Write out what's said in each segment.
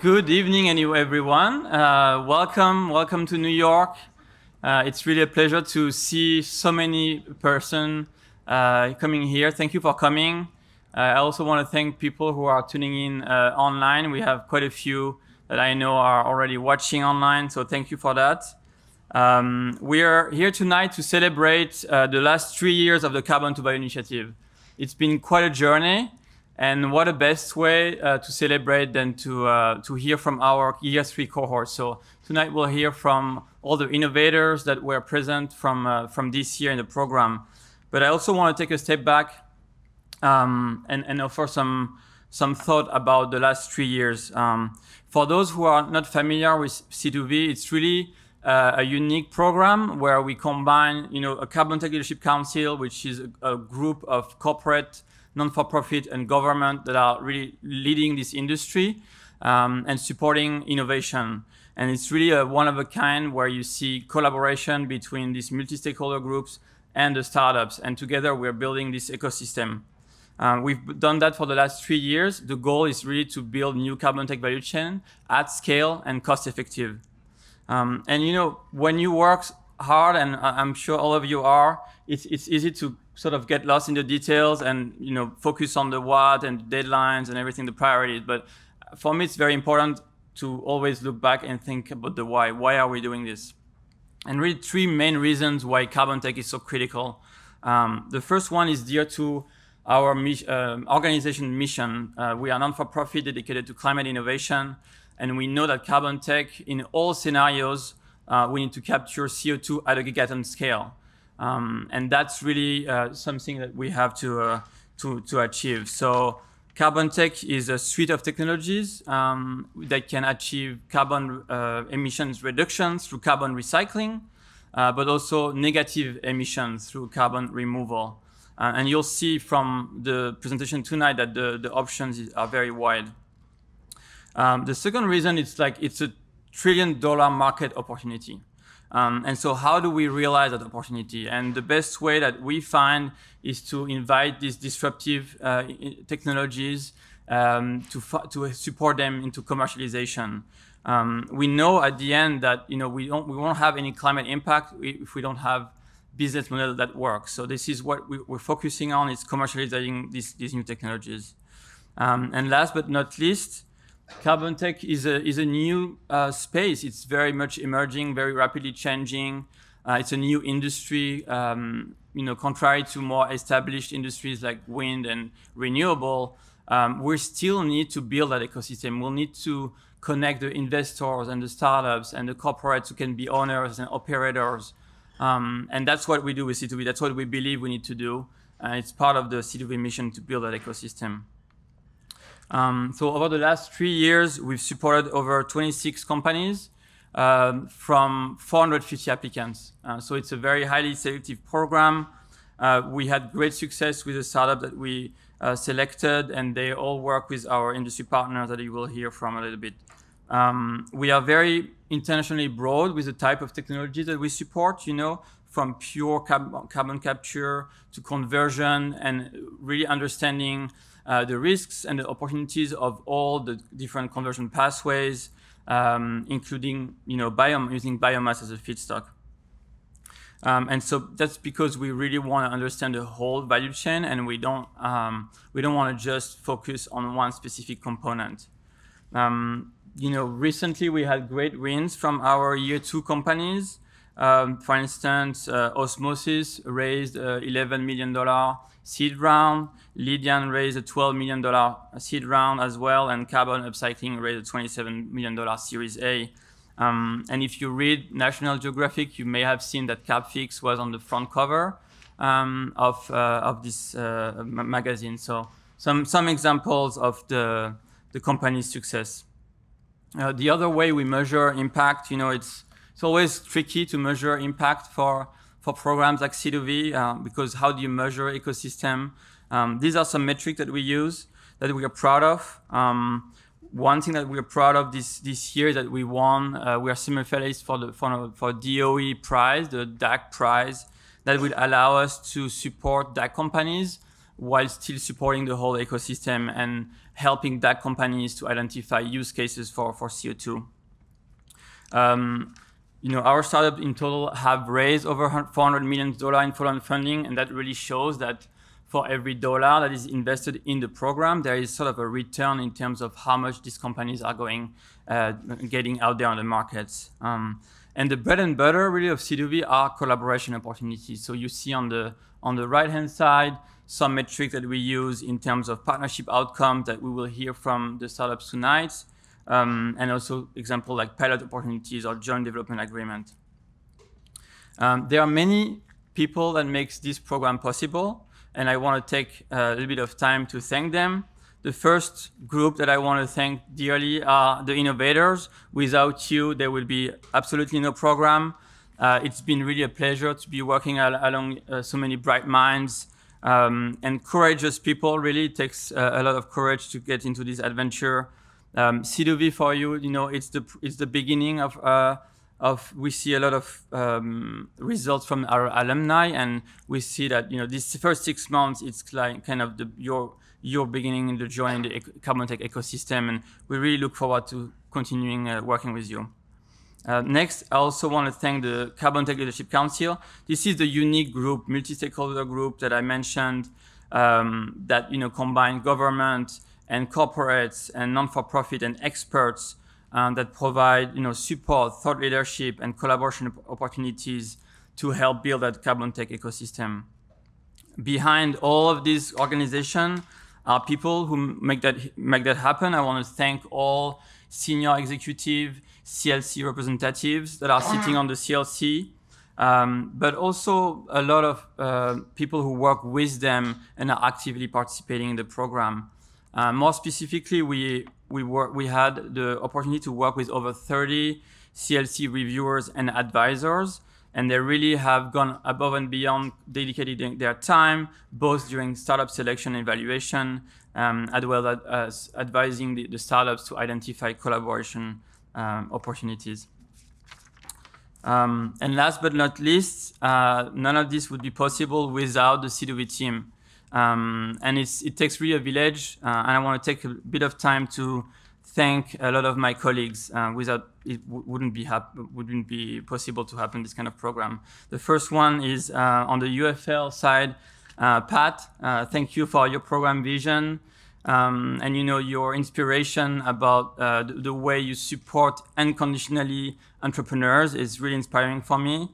Good evening, everyone. Welcome to New York. It's really a pleasure to see so many persons coming here. Thank you for coming. I also want to thank people who are tuning in online. We have quite a few that I know are already watching online, so thank you for that. We are here tonight to celebrate the last 3 years of the Carbon2Bio initiative. It's been quite a journey. And what a best way to celebrate than to hear from our Year 3 cohort. So tonight we'll hear from all the innovators that were present from this year in the program. But I also want to take a step back and offer some thought about the last 3 years. For those who are not familiar with C2V, it's really a unique program where we combine, a Carbontech Leadership Council, which is a group of corporate, non-for-profit and government that are really leading this industry and supporting innovation. And it's really a one-of-a-kind where you see collaboration between these multi-stakeholder groups and the startups. And together we're building this ecosystem. We've done that for the last 3 years. The goal is really to build new carbon tech value chain at scale and cost-effective. And when you work hard, and I'm sure all of you are, it's easy to sort of get lost in the details and focus on the what and deadlines and everything, the priorities. But for me, it's very important to always look back and think about the why. Why are we doing this? And really 3 main reasons why carbon tech is so critical. The first one is dear to our organization mission. We are non-for-profit dedicated to climate innovation. And we know that carbon tech, in all scenarios, we need to capture CO2 at a gigaton scale. And that's really something that we have to achieve. So Carbontech is a suite of technologies that can achieve carbon emissions reductions through carbon recycling, but also negative emissions through carbon removal. And you'll see from the presentation tonight that the options are very wide. The second reason is it's a $1 trillion market opportunity. And so how do we realize that opportunity? And the best way that we find is to invite these disruptive technologies to support them into commercialization. We know at the end that we won't have any climate impact if we don't have business model that works. So this is what we're focusing on, is commercializing these new technologies. And last but not least, carbon tech is a new space. It's very much emerging, very rapidly changing. It's a new industry, contrary to more established industries like wind and renewable. We still need to build that ecosystem. We'll need to connect the investors and the startups and the corporates who can be owners and operators. And that's what we do with C2V. That's what we believe we need to do. It's part of the C2V mission to build that ecosystem. So over the last 3 years, we've supported over 26 companies from 450 applicants. So it's a very highly selective program. We had great success with the startup that we selected, and they all work with our industry partners that you will hear from a little bit. We are very intentionally broad with the type of technology that we support, from pure carbon capture to conversion, and really understanding the risks and the opportunities of all the different conversion pathways, including using biomass as a feedstock. And so that's because we really want to understand the whole value chain, and we don't want to just focus on one specific component. Recently we had great wins from our year 2 companies. For instance, Osmosis raised $11 million seed round. Lydian raised a $12 million seed round as well, and Carbon Upcycling raised a $27 million Series A. And if you read National Geographic, you may have seen that CapFix was on the front cover of this magazine. So some examples of the company's success. The other way we measure impact, it's always tricky to measure impact for programs like C2V because how do you measure ecosystem? These are some metrics that we use that we are proud of. One thing that we are proud of this year is that we won. We are semi-finalists for DOE prize, the DAC prize, that will allow us to support DAC companies while still supporting the whole ecosystem and helping DAC companies to identify use cases for CO2. Our startup in total have raised over $400 million in follow-on funding, and that really shows that for every dollar that is invested in the program, there is sort of a return in terms of how much these companies are getting out there on the markets. And the bread and butter really of C2V are collaboration opportunities. So you see on the right-hand side, some metrics that we use in terms of partnership outcomes that we will hear from the startups tonight. And also example like pilot opportunities or joint development agreement. There are many people that makes this program possible, and I want to take a little bit of time to thank them. The first group that I want to thank dearly are the innovators. Without you, there will be absolutely no program. It's been really a pleasure to be working along so many bright minds and courageous people. Really, it takes a lot of courage to get into this adventure. C2V for you, it's the beginning of we see a lot of results from our alumni, and we see that these first 6 months it's like kind of your beginning in the journey in the Carbontech ecosystem, and we really look forward to continuing working with you. Next, I also want to thank the Carbontech Leadership Council. This is the unique group, multi-stakeholder group that I mentioned that combine government and corporates and non-for-profit and experts that provide support, thought leadership, and collaboration opportunities to help build that Carbontech ecosystem. Behind all of these organizations are people who make that happen. I want to thank all senior executive CLC representatives that are sitting on the CLC, but also a lot of people who work with them and are actively participating in the program. More specifically, we had the opportunity to work with over 30 CLC reviewers and advisors, and they really have gone above and beyond, dedicating their time, both during startup selection and evaluation, as well as advising the startups to identify collaboration opportunities. And last but not least, none of this would be possible without the C2V team. And it takes really a village, and I want to take a bit of time to thank a lot of my colleagues. Without it wouldn't be possible to happen this kind of program. The first one is on the UFL side, Pat. Thank you for your program vision and your inspiration about the way you support unconditionally entrepreneurs is really inspiring for me.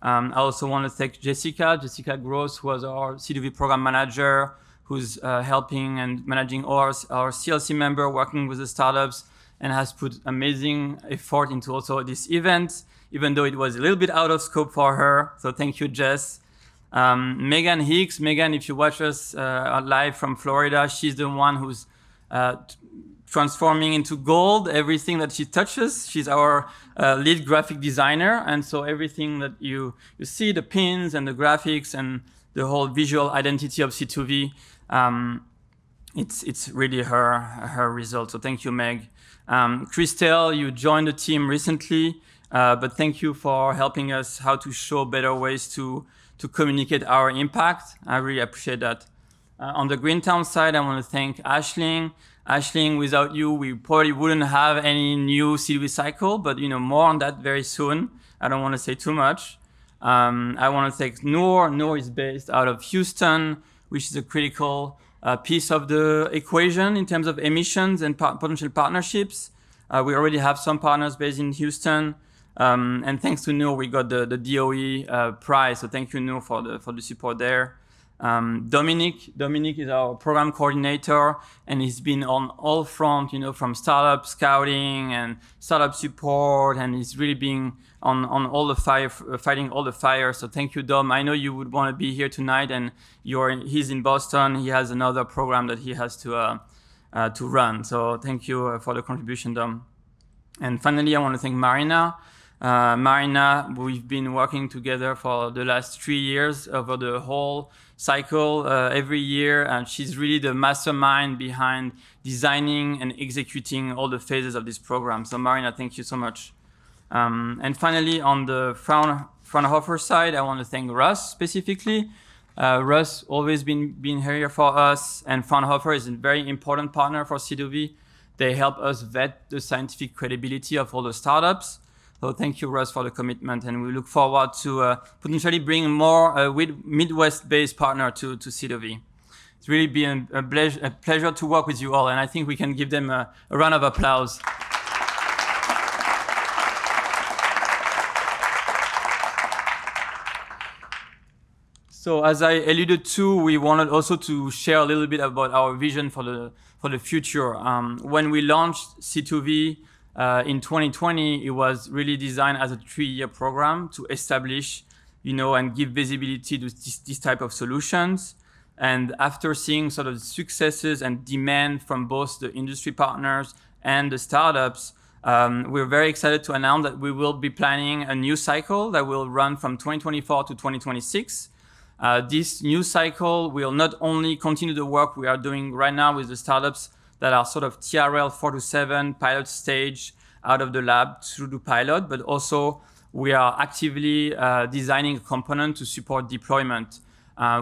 I also want to thank Jessica Gross, who was our C2V program manager, who's helping and managing our CLC member, working with the startups, and has put amazing effort into also this event, even though it was a little bit out of scope for her. So thank you, Jess. Megan Hicks. Megan, if you watch us live from Florida, she's the one who's transforming into gold everything that she touches. She's our lead graphic designer, and so everything that you see, the pins and the graphics and the whole visual identity of C2V, it's really her result. So thank you, Meg. Christelle, you joined the team recently, but thank you for helping us how to show better ways to communicate our impact. I really appreciate that. On the Greentown side, I want to thank Aisling. Aisling, without you, we probably wouldn't have any new C2V cycle, but more on that very soon. I don't want to say too much. I want to thank Noor. Noor is based out of Houston, which is a critical piece of the equation in terms of emissions and potential partnerships. We already have some partners based in Houston. And thanks to Noor, we got the DOE prize. So thank you, Noor, for the support there. Dominic is our program coordinator, and he's been on all fronts, from startup scouting and startup support, and he's really being on all the fire, fighting all the fires. So thank you, Dom. I know you would want to be here tonight, and he's in Boston. He has another program that he has to run. So thank you for the contribution, Dom. And finally, I want to thank Marina. Marina, we've been working together for the last 3 years over the whole cycle every year, and she's really the mastermind behind designing and executing all the phases of this program. So Marina, thank you so much. And finally, on the Fraunhofer side, I want to thank Russ specifically. Russ always been here for us, and Fraunhofer is a very important partner for C2V. They help us vet the scientific credibility of all the startups. So thank you, Russ, for the commitment, and we look forward to potentially bringing more Midwest-based partner to C2V. It's really been a pleasure to work with you all, and I think we can give them a round of applause. So as I alluded to, we wanted also to share a little bit about our vision for the future. When we launched C2V in 2020, it was really designed as a 3-year program to establish, and give visibility to this type of solutions. And after seeing sort of successes and demand from both the industry partners and the startups, we're very excited to announce that we will be planning a new cycle that will run from 2024 to 2026. This new cycle will not only continue the work we are doing right now with the startups that are sort of TRL 4 to 7 pilot stage out of the lab through the pilot, but also we are actively designing a component to support deployment.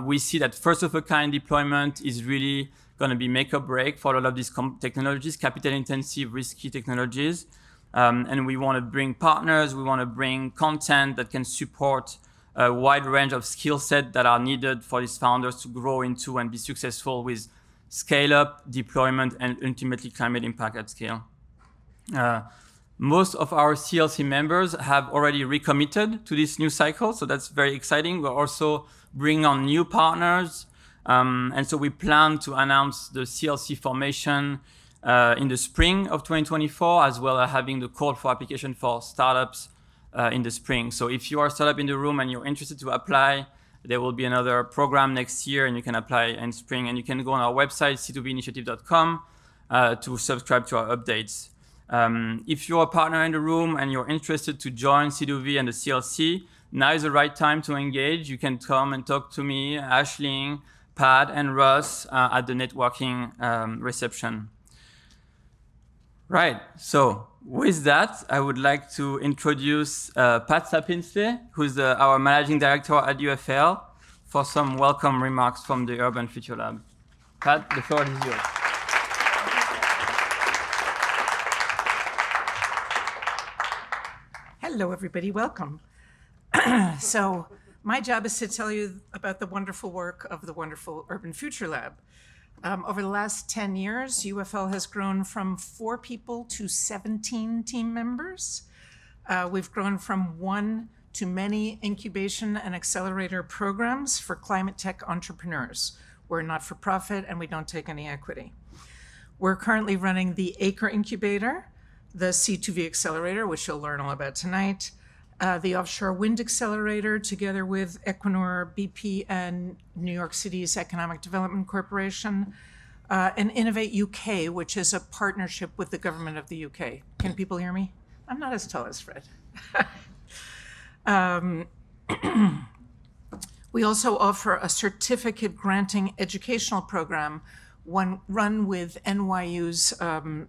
We see that first-of-a-kind deployment is really going to be make or break for a lot of these technologies, capital-intensive, risky technologies. And we want to bring partners, we want to bring content that can support a wide range of skill sets that are needed for these founders to grow into and be successful with scale-up, deployment, and ultimately climate impact at scale. Most of our CLC members have already recommitted to this new cycle, so that's very exciting. We're also bringing on new partners, and so we plan to announce the CLC formation in the spring of 2024, as well as having the call for application for startups in the spring. So if you are a startup in the room and you're interested to apply, there will be another program next year, and you can apply in spring. And you can go on our website, c2vinitiative.com, to subscribe to our updates. If you're a partner in the room and you're interested to join C2V and the CLC, now is the right time to engage. You can come and talk to me, Aisling, Pat, and Russ at the networking reception. Right, so with that, I would like to introduce Pat Sapinsley, who's our Managing Director at UFL, for some welcome remarks from the Urban Future Lab. Pat, the floor is yours. Hello, everybody. Welcome. So my job is to tell you about the wonderful work of the wonderful Urban Future Lab. Over the last 10 years, UFL has grown from 4 people to 17 team members. We've grown from 1 to many incubation and accelerator programs for climate tech entrepreneurs. We're not for profit and we don't take any equity. We're currently running the Acre Incubator, the C2V Accelerator, which you'll learn all about tonight, the Offshore Wind Accelerator, together with Equinor, BP, and New York City's Economic Development Corporation, and Innovate UK, which is a partnership with the government of the UK. Can people hear me? I'm not as tall as Fred. We also offer a certificate granting educational program, one run with NYU's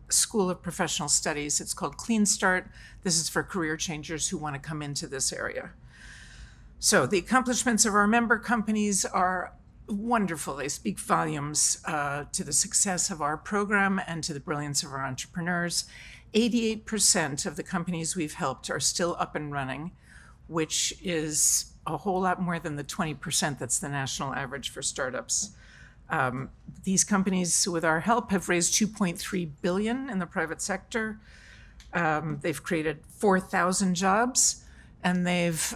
School of Professional Studies. It's called Clean Start. This is for career changers who want to come into this area. So the accomplishments of our member companies are wonderful. They speak volumes to the success of our program and to the brilliance of our entrepreneurs. 88% of the companies we've helped are still up and running, which is a whole lot more than the 20% that's the national average for startups. These companies, with our help, have raised $2.3 billion in the private sector. They've created 4,000 jobs, and they've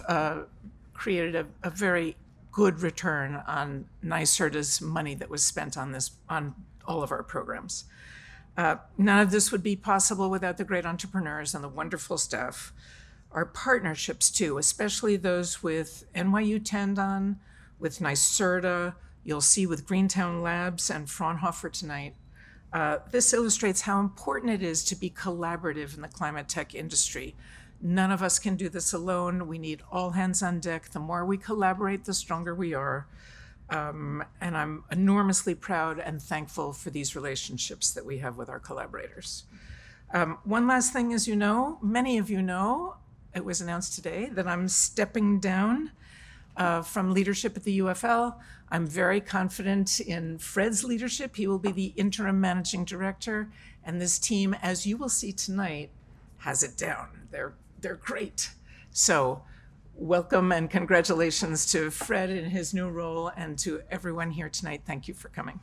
created a very good return on NYSERDA's money that was spent on all of our programs. None of this would be possible without the great entrepreneurs and the wonderful staff. Our partnerships, too, especially those with NYU Tandon, with NYSERDA, you'll see with Greentown Labs and Fraunhofer tonight. This illustrates how important it is to be collaborative in the climate tech industry. None of us can do this alone. We need all hands on deck. The more we collaborate, the stronger we are. And I'm enormously proud and thankful for these relationships that we have with our collaborators. One last thing, as you know, many of you know, it was announced today that I'm stepping down from leadership at the UFL. I'm very confident in Fred's leadership. He will be the interim managing director. And this team, as you will see tonight, has it down. They're great. So welcome and congratulations to Fred in his new role, and to everyone here tonight. Thank you for coming.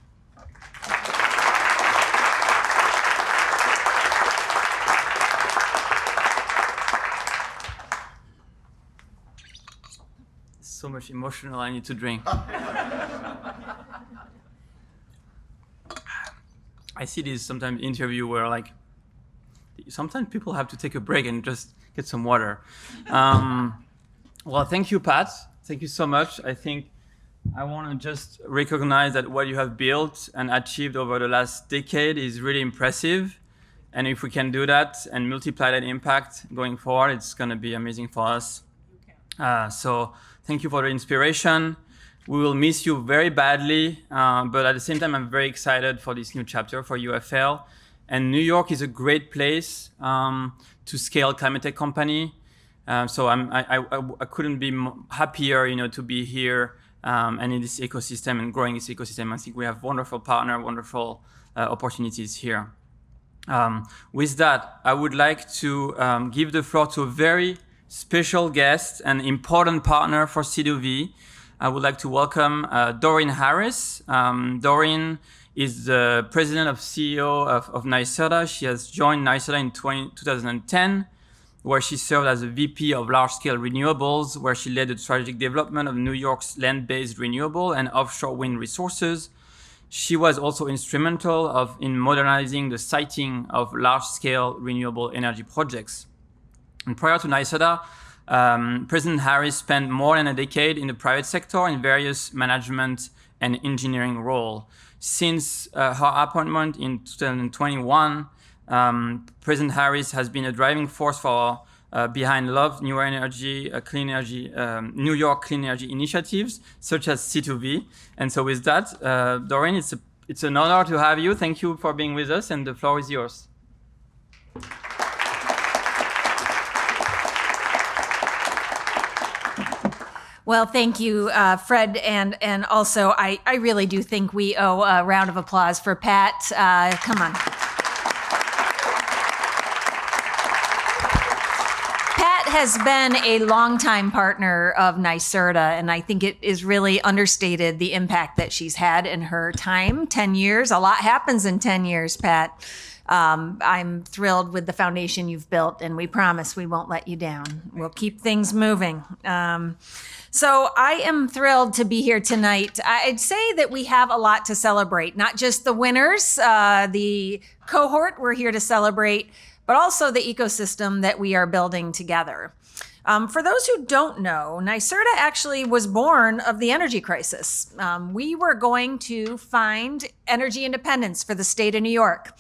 So much emotional, I need to drink. I see this sometimes interview where like, sometimes people have to take a break and just get some water. Well, thank you, Pat. Thank you so much. I think I want to just recognize that what you have built and achieved over the last decade is really impressive. And if we can do that and multiply that impact going forward, it's going to be amazing for us. So thank you for the inspiration. We will miss you very badly, but at the same time, I'm very excited for this new chapter for UFL. And New York is a great place to scale climate tech company. So I couldn't be happier, to be here and in this ecosystem and growing this ecosystem. I think we have wonderful partner, wonderful opportunities here. With that, I would like to give the floor to a very special guest and important partner for C2V. I would like to welcome Doreen Harris. Doreen is the president of CEO of NYSERDA. She has joined NYSERDA in 2010, where she served as a VP of large-scale renewables, where she led the strategic development of New York's land-based renewable and offshore wind resources. She was also instrumental in modernizing the siting of large-scale renewable energy projects. And prior to NYSERDA, President Harris spent more than a decade in the private sector in various management and engineering roles. Since her appointment in 2021, President Harris has been a driving force for behind Love New Energy, clean energy, New York clean energy initiatives such as C2V. And so with that, Doreen, it's an honor to have you. Thank you for being with us, and the floor is yours. Well, thank you, Fred, and also I really do think we owe a round of applause for Pat. Come on. Pat has been a longtime partner of NYSERDA, and I think it is really understated the impact that she's had in her time, 10 years. A lot happens in 10 years, Pat. I'm thrilled with the foundation you've built, and we promise we won't let you down. We'll keep things moving. So I am thrilled to be here tonight. I'd say that we have a lot to celebrate, not just the winners, the cohort we're here to celebrate, but also the ecosystem that we are building together. For those who don't know, NYSERDA actually was born of the energy crisis. We were going to find energy independence for the state of New York.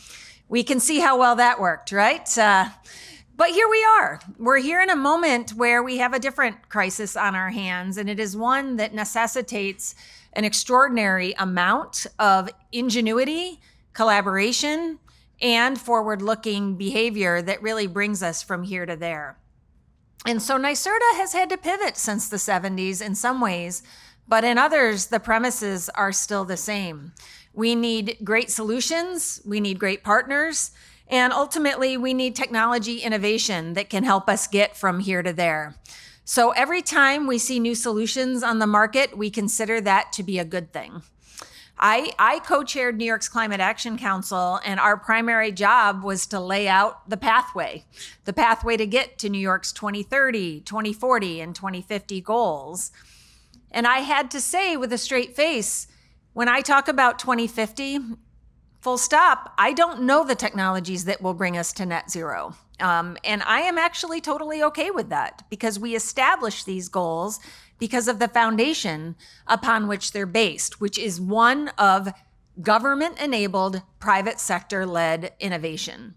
We can see how well that worked, right? But here we are. We're here in a moment where we have a different crisis on our hands, and it is one that necessitates an extraordinary amount of ingenuity, collaboration, and forward-looking behavior that really brings us from here to there. And so NYSERDA has had to pivot since the 70s in some ways, but in others, the premises are still the same. We need great solutions, we need great partners, and ultimately, we need technology innovation that can help us get from here to there. So every time we see new solutions on the market, we consider that to be a good thing. I co-chaired New York's Climate Action Council, and our primary job was to lay out the pathway to get to New York's 2030, 2040, and 2050 goals. And I had to say with a straight face, when I talk about 2050, full stop, I don't know the technologies that will bring us to net zero. And I am actually totally okay with that, because we established these goals because of the foundation upon which they're based, which is one of government-enabled, private sector-led innovation.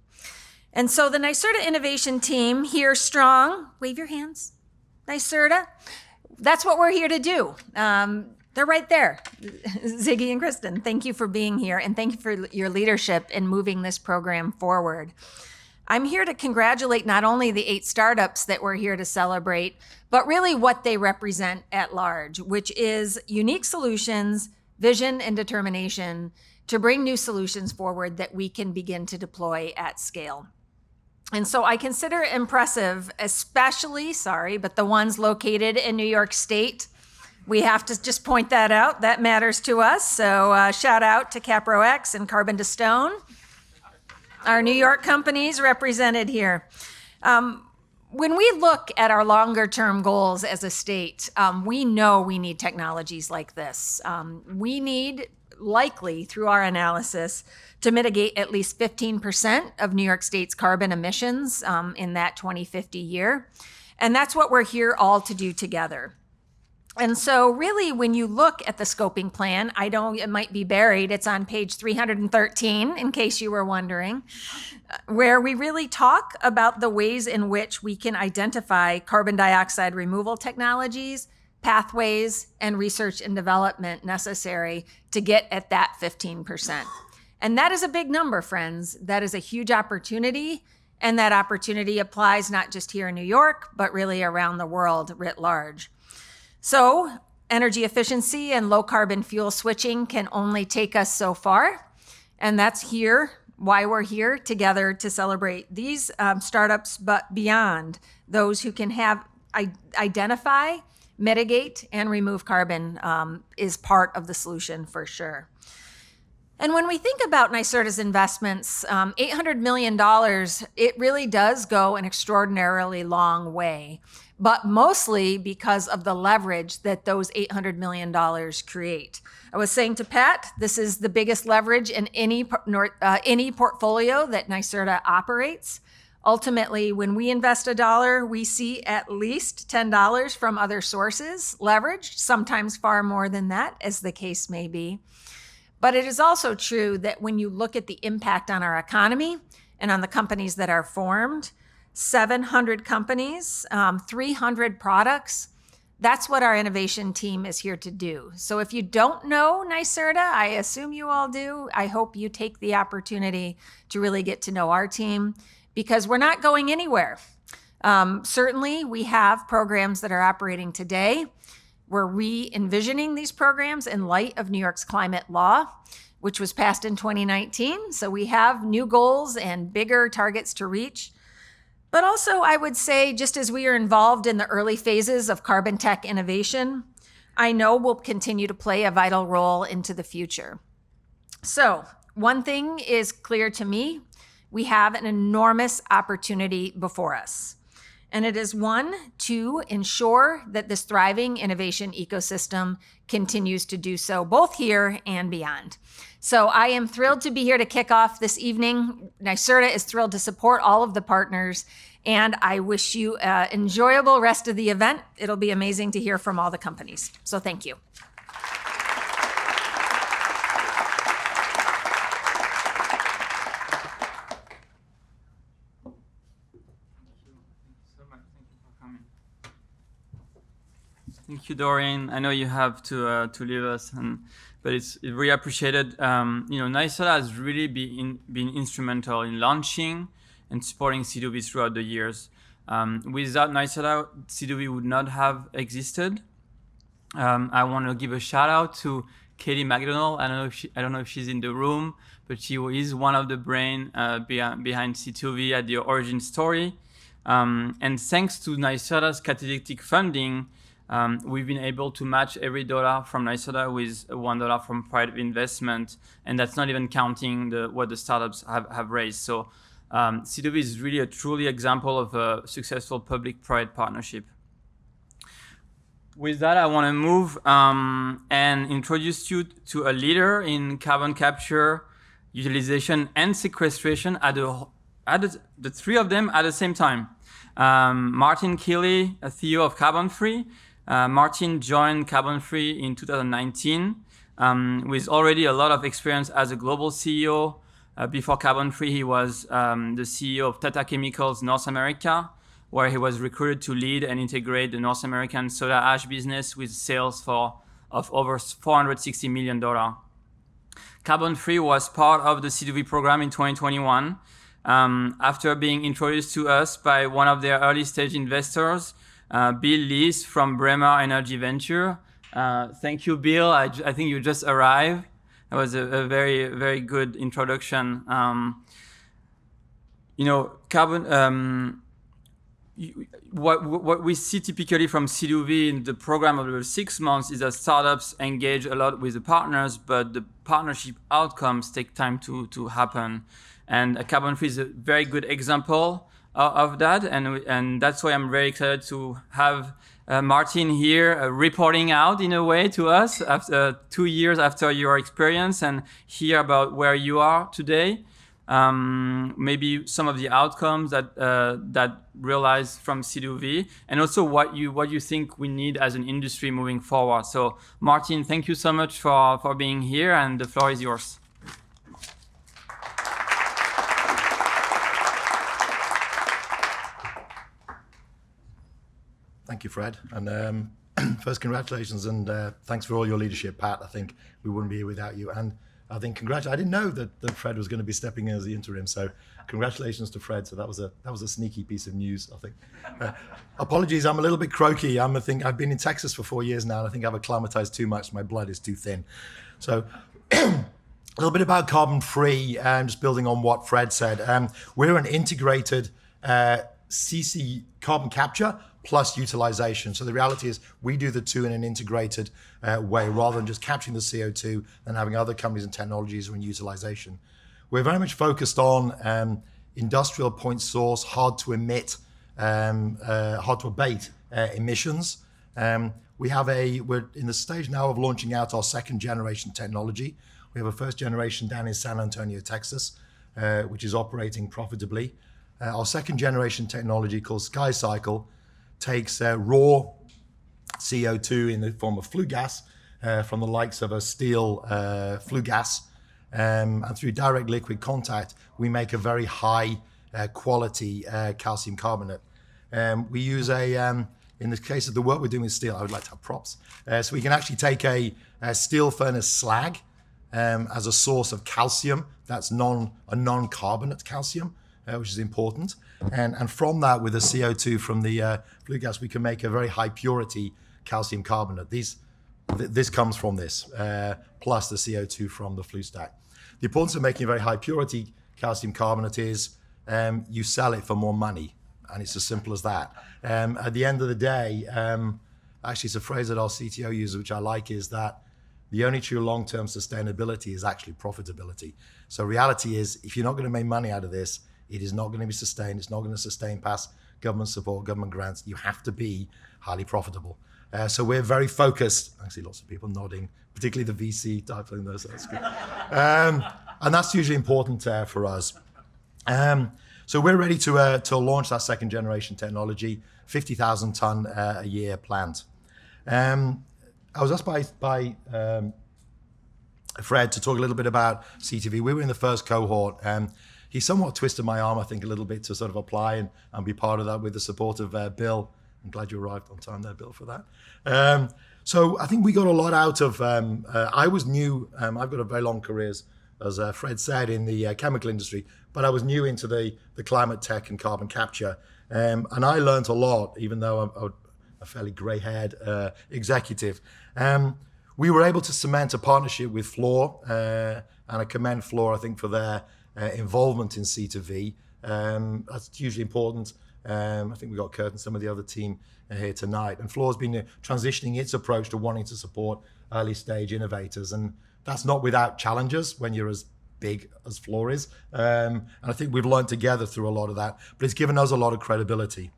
And so the NYSERDA innovation team here strong, wave your hands, NYSERDA, that's what we're here to do. They're right there. Ziggy and Kristen, thank you for being here, and thank you for your leadership in moving this program forward. I'm here to congratulate not only the 8 startups that we're here to celebrate, but really what they represent at large, which is unique solutions, vision, and determination to bring new solutions forward that we can begin to deploy at scale. And so I consider it impressive, especially, but the ones located in New York State. We have to just point that out. That matters to us. So shout out to Capro-X and Carbon to Stone, our New York companies represented here. When we look at our longer term goals as a state, we know we need technologies like this. We need, likely through our analysis, to mitigate at least 15% of New York State's carbon emissions in that 2050 year. And that's what we're here all to do together. And so really, when you look at the scoping plan, I know it might be buried. It's on page 313, in case you were wondering, where we really talk about the ways in which we can identify carbon dioxide removal technologies, pathways, and research and development necessary to get at that 15%. And that is a big number, friends. That is a huge opportunity. And that opportunity applies not just here in New York, but really around the world writ large. So energy efficiency and low carbon fuel switching can only take us so far. And that's why we're here together to celebrate these startups, but beyond, those who can identify, mitigate, and remove carbon is part of the solution for sure. And when we think about NYSERDA's investments, $800 million, it really does go an extraordinarily long way, but mostly because of the leverage that those $800 million create. I was saying to Pat, this is the biggest leverage in any portfolio that NYSERDA operates. Ultimately, when we invest $1, we see at least $10 from other sources leveraged, sometimes far more than that, as the case may be. But it is also true that when you look at the impact on our economy and on the companies that are formed, 700 companies, 300 products, that's what our innovation team is here to do. So if you don't know NYSERDA, I assume you all do, I hope you take the opportunity to really get to know our team, because we're not going anywhere. Certainly, we have programs that are operating today. We're re-envisioning these programs in light of New York's climate law, which was passed in 2019. So we have new goals and bigger targets to reach. But also, I would say, just as we are involved in the early phases of carbon tech innovation, I know we'll continue to play a vital role into the future. So one thing is clear to me: we have an enormous opportunity before us. And it is one, to ensure that this thriving innovation ecosystem continues to do so, both here and beyond. So I am thrilled to be here to kick off this evening. NYSERDA is thrilled to support all of the partners, and I wish you an enjoyable rest of the event. It'll be amazing to hear from all the companies. So thank you. Thank you, Doreen. I know you have to leave us, but it's really appreciated. NYSERDA has really been instrumental in launching and supporting C2V throughout the years. Without NYSERDA, C2V would not have existed. I want to give a shout out to Keighley McDonald. I don't know if she's in the room, but she is one of the brain behind C2V at the origin story. And thanks to NYSERDA's catalytic funding, we've been able to match every dollar from NYSERDA with $1 from private investment, and that's not even counting what the startups have raised. So C2V is really a truly example of a successful public-private partnership. With that, I want to move and introduce you to a leader in carbon capture, utilization, and sequestration at the three of them at the same time. Martin Keighley, a CEO of Carbonfree. Martin joined Carbonfree in 2019 with already a lot of experience as a global CEO. Before Carbonfree, he was the CEO of Tata Chemicals North America, where he was recruited to lead and integrate the North American soda ash business with sales of over $460 million. Carbonfree was part of the C2V program in 2021, After being introduced to us by one of their early stage investors, Bill Lees from Bremer Energy Venture. Thank you, Bill. I think you just arrived. That was a very, very good introduction. What we see typically from C2V in the program over 6 months is that startups engage a lot with the partners, but the partnership outcomes take time to happen. And Carbonfree is a very good example of that, and that's why I'm very excited to have Martin here reporting out in a way to us after 2 years after your experience and hear about where you are today. Maybe some of the outcomes that realized from C2V, and also what you think we need as an industry moving forward. So Martin, thank you so much for being here, and the floor is yours. Thank you, Fred. And first, congratulations, and thanks for all your leadership, Pat. I think we wouldn't be here without you. And I think I didn't know that Fred was going to be stepping in as the interim. So congratulations to Fred. So that was a sneaky piece of news, I think. Apologies, I'm a little bit croaky. I've been in Texas for 4 years now, and I think I've acclimatized too much. My blood is too thin. So a little bit about Carbonfree, just building on what Fred said. We're an integrated CC carbon capture plus utilization. So the reality is we do the two in an integrated way rather than just capturing the CO2 and having other companies and technologies in utilization. We're very much focused on industrial point source, hard to emit, hard to abate emissions. We're in the stage now of launching out our second generation technology. We have a first generation down in San Antonio, Texas, which is operating profitably. Our second generation technology called SkyCycle takes raw CO2 in the form of flue gas from the likes of a steel flue gas, and through direct liquid contact, we make a very high quality calcium carbonate. We use in the case of the work we're doing with steel, I would like to have props. So we can actually take a steel furnace slag as a source of calcium that's a non-carbonate calcium, which is important. And from that, with the CO2 from the flue gas, we can make a very high purity calcium carbonate. This comes from this, plus the CO2 from the flue stack. The importance of making a very high purity calcium carbonate is you sell it for more money, and it's as simple as that. At the end of the day, actually it's a phrase that our CTO uses, which I like, is that the only true long-term sustainability is actually profitability. So reality is, if you're not going to make money out of this, it is not going to be sustained. It's not going to sustain past government support, government grants. You have to be highly profitable. So we're very focused. I see lots of people nodding, particularly the VC type thing. That's good. And that's usually important for us. So we're ready to launch that second generation technology, 50,000 ton a year plant. I was asked by Fred to talk a little bit about C2V. We were in the first cohort. He somewhat twisted my arm, I think, a little bit to sort of apply and be part of that with the support of Bill. I'm glad you arrived on time there, Bill, for that. So I think we got a lot out of, I was new, I've got a very long career, as Fred said, in the chemical industry, but I was new into the climate tech and carbon capture. And I learned a lot, even though I'm a fairly grey-haired executive. We were able to cement a partnership with Fluor, and I commend Fluor, I think, for their involvement in C2V. That's hugely important. I think we got Kurt and some of the other team here tonight. And Fluor's been transitioning its approach to wanting to support early stage innovators. And that's not without challenges when you're as big as Fluor is. And I think we've learned together through a lot of that, but it's given us a lot of credibility.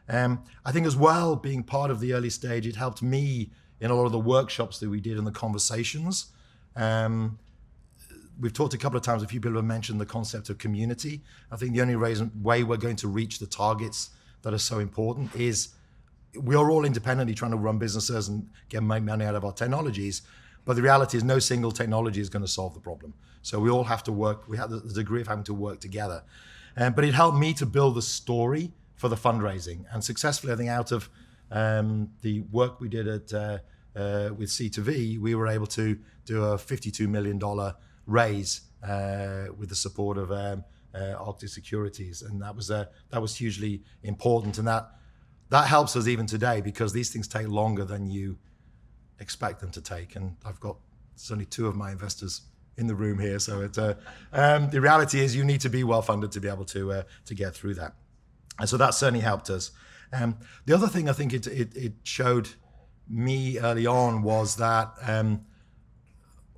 I think as well, being part of the early stage, it helped me in a lot of the workshops that we did and the conversations. We've talked a couple of times, a few people have mentioned the concept of community. I think the only way we're going to reach the targets that are so important is we are all independently trying to run businesses and get money out of our technologies. But the reality is no single technology is going to solve the problem. So we all have to work, we have the degree of having to work together. But it helped me to build the story for the fundraising. And successfully, I think out of the work we did with C2V, we were able to do a $52 million raise with the support of Arctic Securities, and that was hugely important, and that helps us even today because these things take longer than you expect them to take. And I've got certainly two of my investors in the room here, so the reality is you need to be well funded to be able to get through that, and so that certainly helped us. The other thing I think it showed me early on was that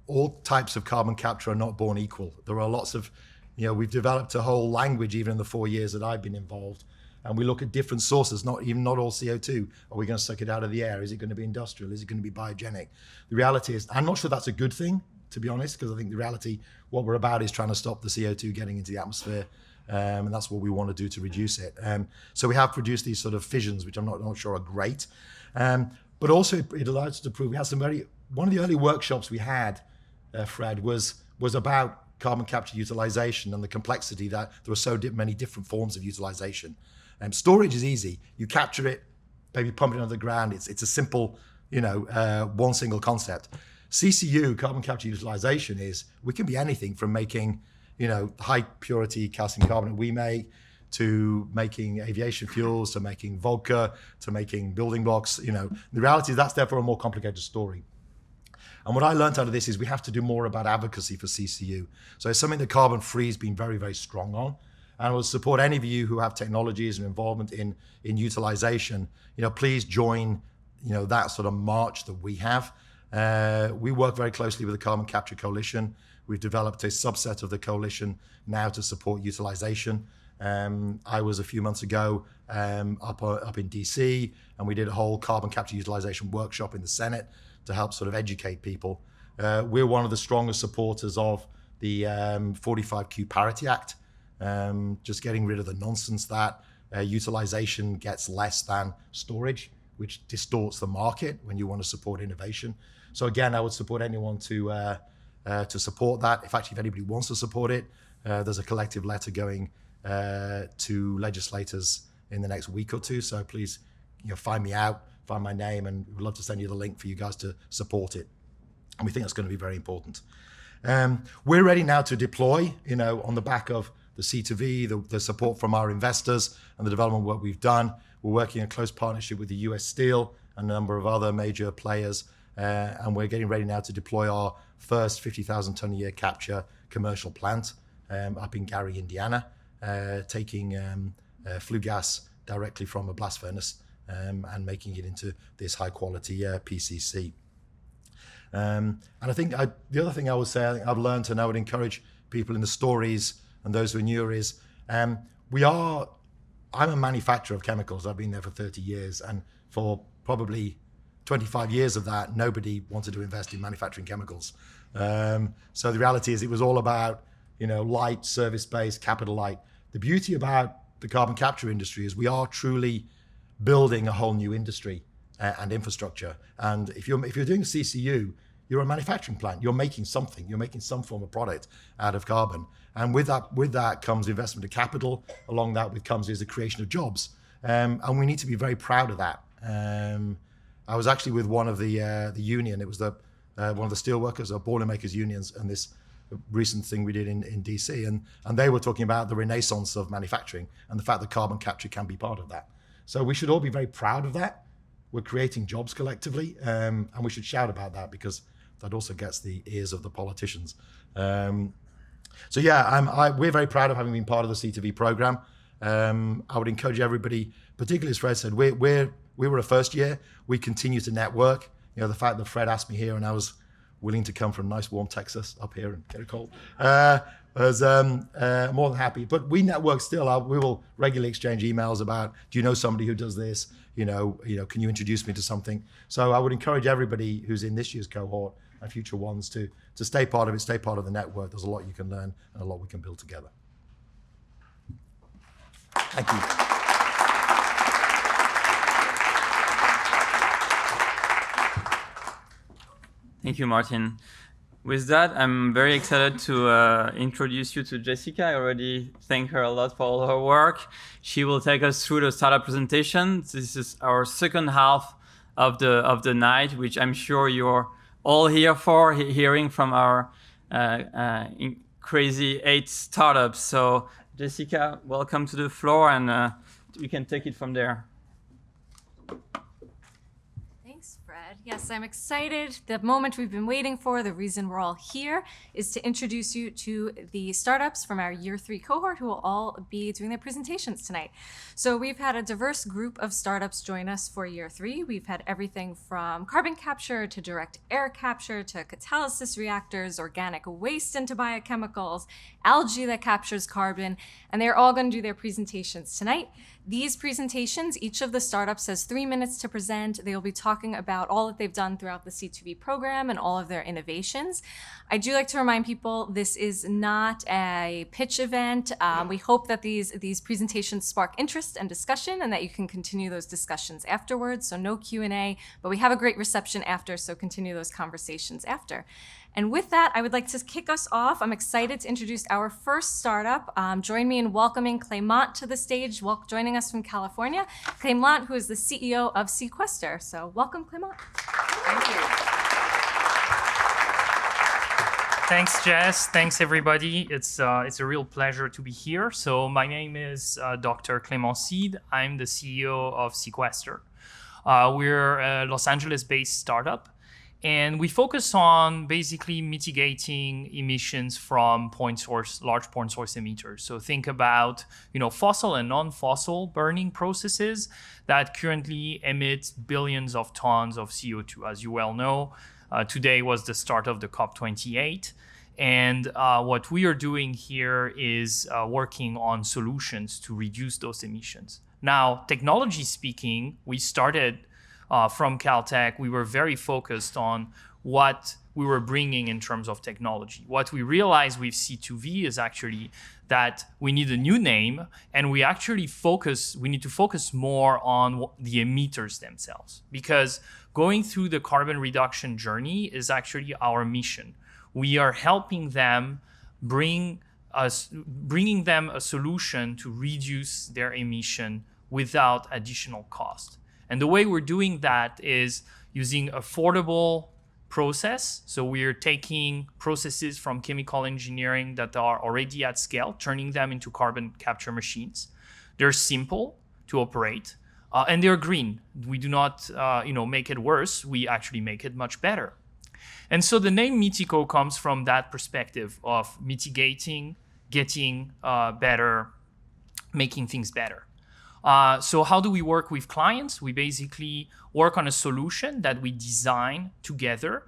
all types of carbon capture are not born equal. There are lots of, we've developed a whole language even in the 4 years that I've been involved, and we look at different sources, not all CO2. Are we going to suck it out of the air? Is it going to be industrial? Is it going to be biogenic? The reality is, I'm not sure that's a good thing, to be honest, because I think the reality, what we're about is trying to stop the CO2 getting into the atmosphere, and that's what we want to do to reduce it. So we have produced these sort of fissions, which I'm not sure are great, but also it allows us to prove. We had one of the early workshops we had, Fred, was about carbon capture utilization and the complexity that there are so many different forms of utilization. Storage is easy. You capture it, maybe pump it under the ground. It's a simple, one single concept. CCU, carbon capture utilization, is we can be anything from making, high purity calcium carbonate we make, to making aviation fuels, to making vodka, to making building blocks. The reality is that's therefore a more complicated story. And what I learned out of this is we have to do more about advocacy for CCU. So it's something that Carbonfree has been very, very strong on. And I will support any of you who have technologies and involvement in utilization. Please join, that sort of march that we have. We work very closely with the Carbon Capture Coalition. We've developed a subset of the coalition now to support utilization. I was a few months ago up in DC, and we did a whole carbon capture utilization workshop in the Senate to help sort of educate people. We're one of the strongest supporters of the 45Q Parity Act, just getting rid of the nonsense that utilization gets less than storage, which distorts the market when you want to support innovation. So again, I would support anyone to support that. In fact, if anybody wants to support it, there's a collective letter going to legislators in the next week or two. So please, find me out, find my name, and we'd love to send you the link for you guys to support it. And we think that's going to be very important. We're ready now to deploy, on the back of the C2V, the support from our investors and the development work we've done. We're working in close partnership with the US Steel and a number of other major players. And we're getting ready now to deploy our first 50,000 ton a year capture commercial plant up in Gary, Indiana, taking flue gas directly from a blast furnace and making it into this high quality PCC. And I think the other thing I would say, I think I've learned, and I would encourage people in the stories and those who are newer, is I'm a manufacturer of chemicals. I've been there for 30 years, and for probably 25 years of that, nobody wanted to invest in manufacturing chemicals. So the reality is it was all about, light, service-based, capital light. The beauty about the carbon capture industry is we are truly building a whole new industry and infrastructure. And if you're doing CCU, you're a manufacturing plant. You're making something. You're making some form of product out of carbon. And with that comes investment of capital. Along that comes is the creation of jobs. And we need to be very proud of that. I was actually with one of the union. It was one of the steelworkers or boilermakers unions, and this recent thing we did in DC, and they were talking about the renaissance of manufacturing and the fact that carbon capture can be part of that. So we should all be very proud of that. We're creating jobs collectively, and we should shout about that because that also gets the ears of the politicians. So yeah, we're very proud of having been part of the C2V program. I would encourage everybody, particularly as Fred said, we were a first year. We continue to network. The fact that Fred asked me here and I was willing to come from nice warm Texas up here and get a cold, was more than happy. But we network still. We will regularly exchange emails about, do you know somebody who does this? Can you introduce me to something? So I would encourage everybody who's in this year's cohort and future ones to stay part of it, stay part of the network. There's a lot you can learn and a lot we can build together. Thank you. Thank you, Martin. With that, I'm very excited to introduce you to Jessica. I already thank her a lot for all her work. She will take us through the startup presentation. This is our second half of the night, which I'm sure you're all here for, hearing from our crazy 8 startups. So Jessica, welcome to the floor, and you can take it from there. Thanks, Fred. Yes, I'm excited. The moment we've been waiting for, the reason we're all here, is to introduce you to the startups from our Year 3 cohort who will all be doing their presentations tonight. So we've had a diverse group of startups join us for Year 3. We've had everything from carbon capture to direct air capture to catalysis reactors, organic waste into biochemicals, algae that captures carbon, and they're all going to do their presentations tonight. These presentations, each of the startups has 3 minutes to present. They will be talking about all that they've done throughout the C2V program and all of their innovations. I do like to remind people this is not a pitch event. We hope that these presentations spark interest and discussion and that you can continue those discussions afterwards. So no Q&A, but we have a great reception after, so continue those conversations after. And with that, I would like to kick us off. I'm excited to introduce our first startup. Join me in welcoming Clément to the stage, joining us from California. Clément, who is the CEO of Sequester. So welcome, Clément. Thank you. Thanks, Jess. Thanks, everybody. It's a real pleasure to be here. So my name is Dr. Clément Seed. I'm the CEO of Sequester. We're a Los Angeles-based startup. And we focus on basically mitigating emissions from large point source emitters. So think about, fossil and non-fossil burning processes that currently emit billions of tons of CO2. As you well know, today was the start of the COP28. And what we are doing here is working on solutions to reduce those emissions. Now, technology speaking, we started from Caltech. We were very focused on what we were bringing in terms of technology. What we realized with C2V is actually that we need a new name, and we need to focus more on the emitters themselves, because going through the carbon reduction journey is actually our mission. We are helping them bringing them a solution to reduce their emission without additional cost. And the way we're doing that is using affordable process. So we're taking processes from chemical engineering that are already at scale, turning them into carbon capture machines. They're simple to operate, and they're green. We do not, make it worse. We actually make it much better. And so the name Mitico comes from that perspective of mitigating, getting better, making things better. So how do we work with clients? We basically work on a solution that we design together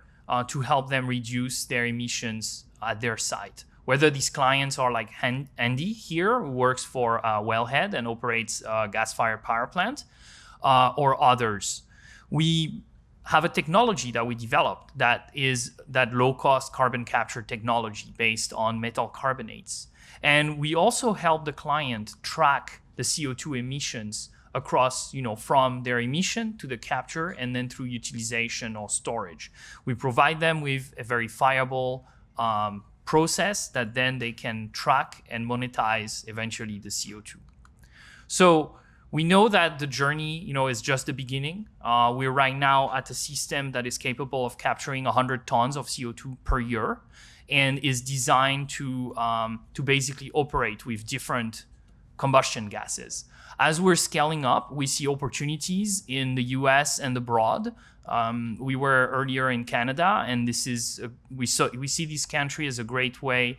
to help them reduce their emissions at their site. Whether these clients are like Andy here, who works for Wellhead and operates a gas-fired power plant, or others. We have a technology that we developed that is that low-cost carbon capture technology based on metal carbonates. And we also help the client track the CO2 emissions across, from their emission to the capture and then through utilization or storage. We provide them with a verifiable process that then they can track and monetize eventually the CO2. So we know that the journey, is just the beginning. We're right now at a system that is capable of capturing 100 tons of CO2 per year and is designed to basically operate with different combustion gases. As we're scaling up, we see opportunities in the US and abroad. We were earlier in Canada, and we see this country as a great way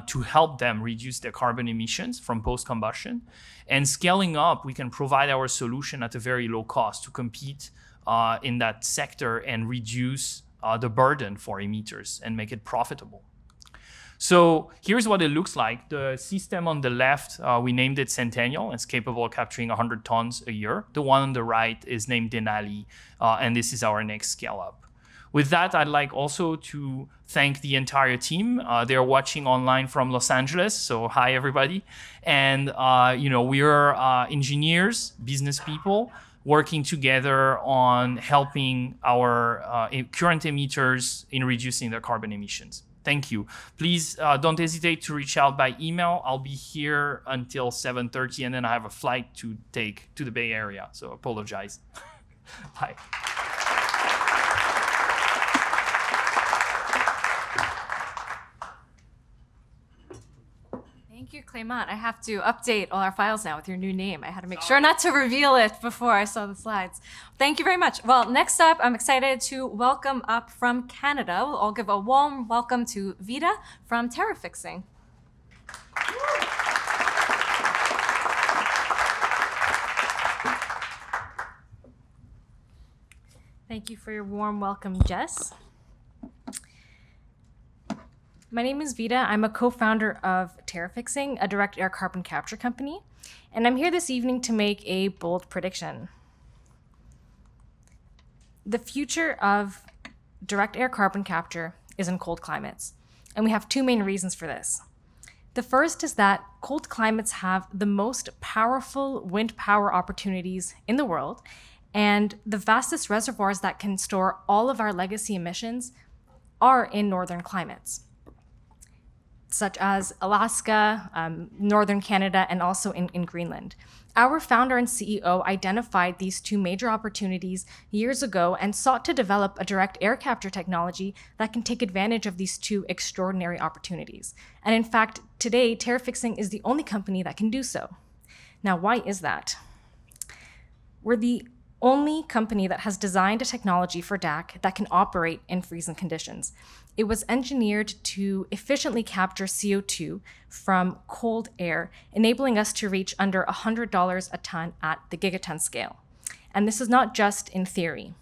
to help them reduce their carbon emissions from post-combustion. And scaling up, we can provide our solution at a very low cost to compete in that sector and reduce the burden for emitters and make it profitable. So here's what it looks like. The system on the left, we named it Centennial. It's capable of capturing 100 tons a year. The one on the right is named Denali, and this is our next scale up. With that, I'd like also to thank the entire team. They're watching online from Los Angeles, so hi everybody. And we are engineers, business people, working together on helping our current emitters in reducing their carbon emissions. Thank you. Please don't hesitate to reach out by email. I'll be here until 7:30, and then I have a flight to take to the Bay Area, so apologize. Bye. Thank you, Clément. I have to update all our files now with your new name. I had to make sure not to reveal it before I saw the slides. Thank you very much. Well, next up, I'm excited to welcome up from Canada. We'll all give a warm welcome to Vida from TerraFixing. Thank you for your warm welcome, Jess. My name is Vida. I'm a co-founder of TerraFixing, a direct air carbon capture company, and I'm here this evening to make a bold prediction. The future of direct air carbon capture is in cold climates, and we have two main reasons for this. The first is that cold climates have the most powerful wind power opportunities in the world, and the vastest reservoirs that can store all of our legacy emissions are in northern climates, such as Alaska, northern Canada, and also in Greenland. Our founder and CEO identified these two major opportunities years ago and sought to develop a direct air capture technology that can take advantage of these two extraordinary opportunities. And in fact, today, TerraFixing is the only company that can do so. Now, why is that? We're the only company that has designed a technology for DAC that can operate in freezing conditions. It was engineered to efficiently capture CO2 from cold air, enabling us to reach under $100 a ton at the gigaton scale. And this is not just in theory.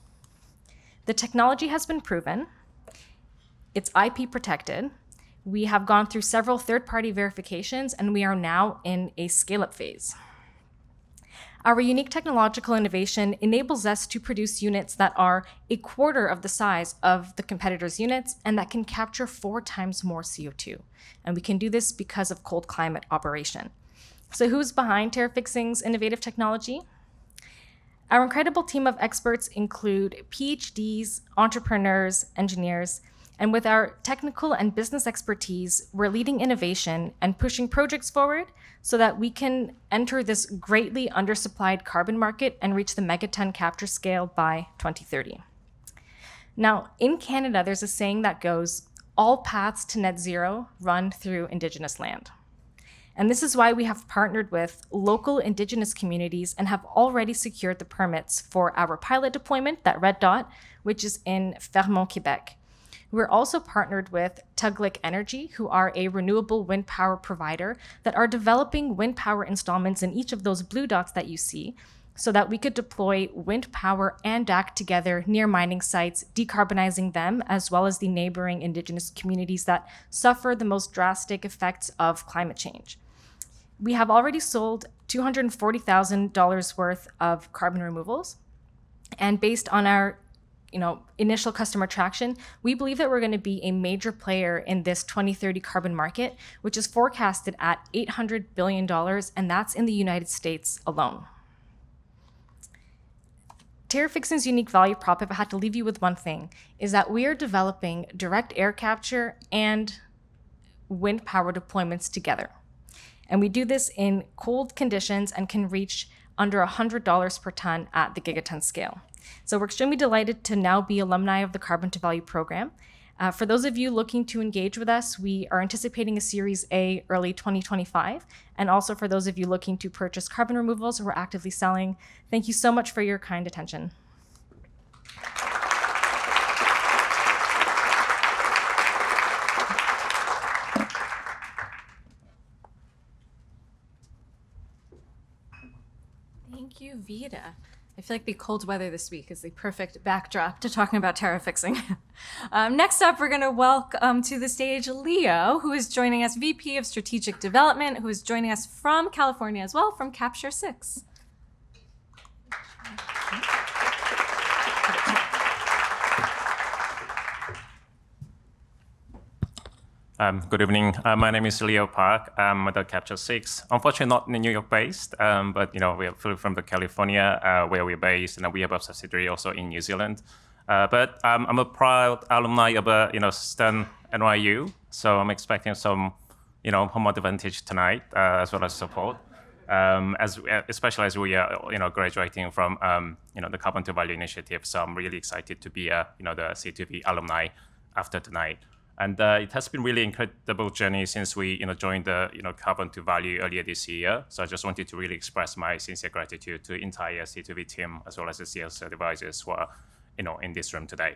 The technology has been proven. It's IP protected. We have gone through several third-party verifications, and we are now in a scale-up phase. Our unique technological innovation enables us to produce units that are a quarter of the size of the competitors' units and that can capture 4 times more CO2. And we can do this because of cold climate operation. So who's behind TerraFixing's innovative technology? Our incredible team of experts include PhDs, entrepreneurs, engineers, and with our technical and business expertise, we're leading innovation and pushing projects forward so that we can enter this greatly undersupplied carbon market and reach the megaton capture scale by 2030. Now, in Canada, there's a saying that goes, all paths to net zero run through Indigenous land. And this is why we have partnered with local Indigenous communities and have already secured the permits for our pilot deployment, that red dot, which is in Fermont, Quebec. We're also partnered with Tuglik Energy, who are a renewable wind power provider that are developing wind power installments in each of those blue dots that you see so that we could deploy wind power and DAC together near mining sites, decarbonizing them, as well as the neighboring Indigenous communities that suffer the most drastic effects of climate change. We have already sold $240,000 worth of carbon removals, and based on our initial customer traction, we believe that we're going to be a major player in this 2030 carbon market, which is forecasted at $800 billion, and that's in the United States alone. TerraFixing's unique value prop, if I had to leave you with one thing, is that we are developing direct air capture and wind power deployments together. And we do this in cold conditions and can reach under $100 per ton at the gigaton scale. So we're extremely delighted to now be alumni of the Carbon to Value program. For those of you looking to engage with us, we are anticipating a Series A early 2025. And also for those of you looking to purchase carbon removals, we're actively selling. Thank you so much for your kind attention. Thank you, Vida. I feel like the cold weather this week is the perfect backdrop to talking about TerraFixing. Next up, we're going to welcome to the stage Leo, who is joining us, VP of Strategic Development, who is joining us from California as well, from Capture-X. Good evening. My name is Leo Park. I'm at the Capture-X. Unfortunately, not New York based, but we are from the California where we're based, and we have a subsidiary also in New Zealand. But I'm a proud alumni of Stan NYU, so I'm expecting some home advantage tonight as well as support, especially as we are graduating from the Carbon to Value initiative. So I'm really excited to be the C2V alumni after tonight. And it has been really incredible journey since we joined the Carbon to Value earlier this year. So I just wanted to really express my sincere gratitude to the entire C2V team as well as the CS advisors who are in this room today.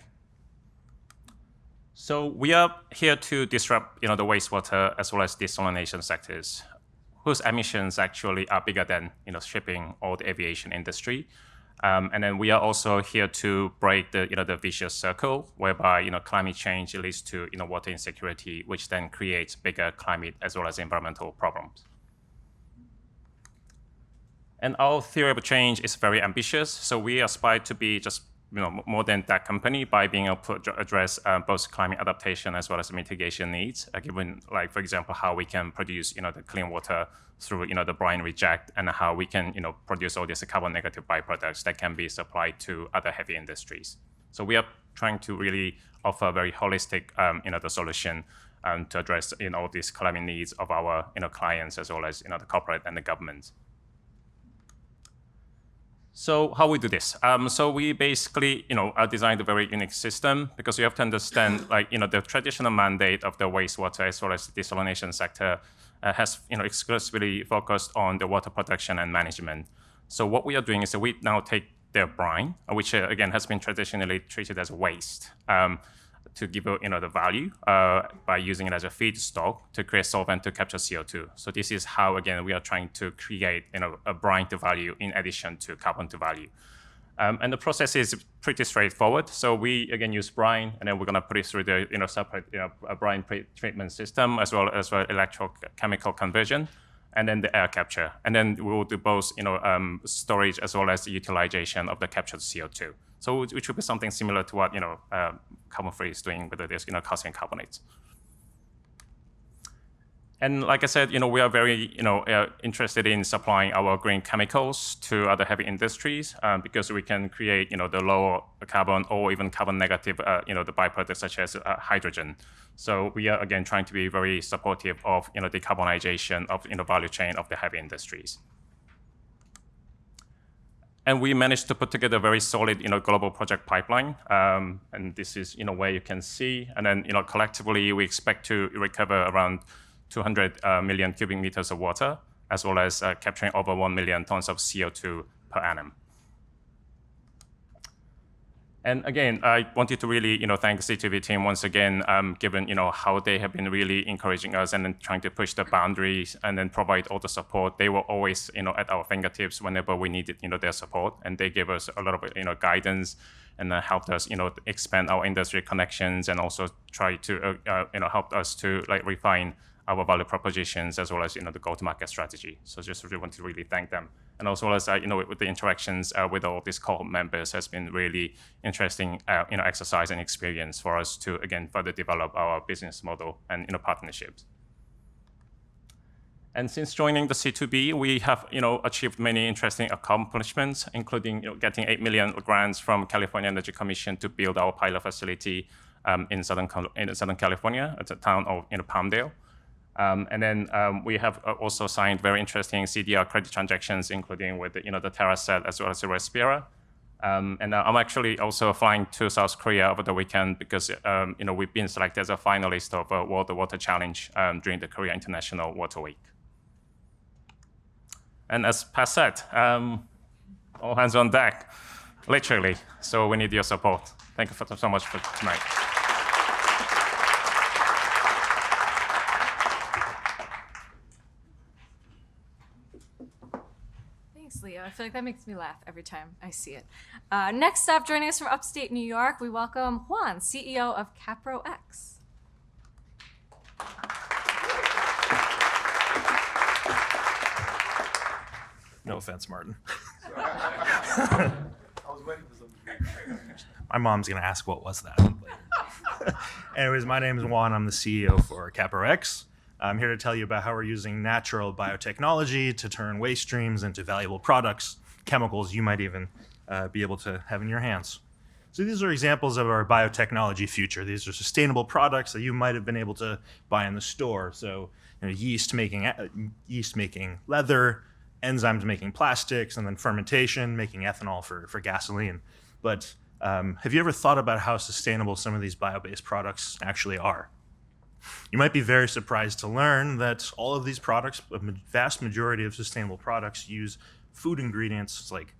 So we are here to disrupt the wastewater as well as desalination sectors, whose emissions actually are bigger than shipping or the aviation industry. And then we are also here to break the vicious circle whereby climate change leads to water insecurity, which then creates bigger climate as well as environmental problems. And our theory of change is very ambitious. So we aspire to be just more than that company by being able to address both climate adaptation as well as mitigation needs, given, like, for example, how we can produce the clean water through the brine reject, and how we can produce all these carbon negative byproducts that can be supplied to other heavy industries. So we are trying to really offer a very holistic the solution to address all these climate needs of our clients as well as the corporate and the government. So how we do this? So we basically, designed a very unique system, because you have to understand, like, the traditional mandate of the wastewater as well as the desalination sector has, exclusively focused on the water production and management. So what we are doing is that we now take their brine, which again has been traditionally treated as waste, to give the value by using it as a feedstock to create solvent to capture CO2. So this is how, again, we are trying to create a brine to value in addition to carbon to value. And the process is pretty straightforward. So we, again, use brine, and then we're going to put it through the separate a brine treatment system as well as electrochemical conversion, and then the air capture. And then we will do both storage as well as the utilization of the captured CO2. So which would be something similar to what Carbonfree is doing with this calcium carbonates. And like I said, we are very interested in supplying our green chemicals to other heavy industries because we can create the lower carbon or even carbon negative the byproducts such as hydrogen. So we are again trying to be very supportive of decarbonization of value chain of the heavy industries. And we managed to put together a very solid, global project pipeline. And this is, where you can see. And then, collectively, we expect to recover around 200 million cubic meters of water, as well as capturing over 1 million tons of CO2 per annum. And again, I wanted to really, thank the C2V team once again, given, how they have been really encouraging us and then trying to push the boundaries and then provide all the support. They were always, at our fingertips whenever we needed, their support, and they gave us a lot of, guidance and helped us, expand our industry connections and also try to, help us to refine our value propositions as well as the go-to-market strategy. So just really want to really thank them, and also as with the interactions with all these Cohort members has been really interesting exercise and experience for us to again further develop our business model and partnerships. And since joining the C2B, we have achieved many interesting accomplishments, including getting 8 million grants from California Energy Commission to build our pilot facility in Southern California at the town of Palmdale. And then we have also signed very interesting CDR credit transactions, including with the TerraFixing as well as the Respira. And I'm actually also flying to South Korea over the weekend because we've been selected as a finalist of World Water Challenge during the Korea International Water Week. And as Pat said, all hands on deck, literally. So we need your support. Thank you so much for tonight. Leo. I feel like that makes me laugh every time I see it. Next up, joining us from upstate New York, we welcome Juan, CEO of Capro-X. No offense, Martin. I was waiting for something. My mom's going to ask, what was that? Anyways, my name is Juan. I'm the CEO for Capro-X. I'm here to tell you about how we're using natural biotechnology to turn waste streams into valuable products, chemicals you might even be able to have in your hands. So these are examples of our biotechnology future. These are sustainable products that you might have been able to buy in the store. So yeast making leather, enzymes making plastics, and then fermentation making ethanol for gasoline. But have you ever thought about how sustainable some of these bio-based products actually are? You might be very surprised to learn that all of these products, a vast majority of sustainable products, use food ingredients like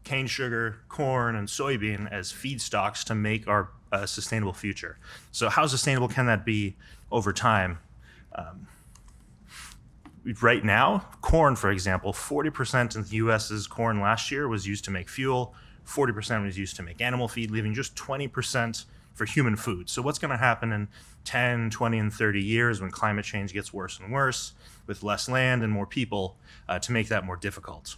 cane sugar, corn, and soybean as feedstocks to make our sustainable future. So how sustainable can that be over time? Right now, corn, for example, 40% of the US's corn last year was used to make fuel, 40% was used to make animal feed, leaving just 20% for human food. So what's going to happen in 10, 20, and 30 years when climate change gets worse and worse, with less land and more people, to make that more difficult?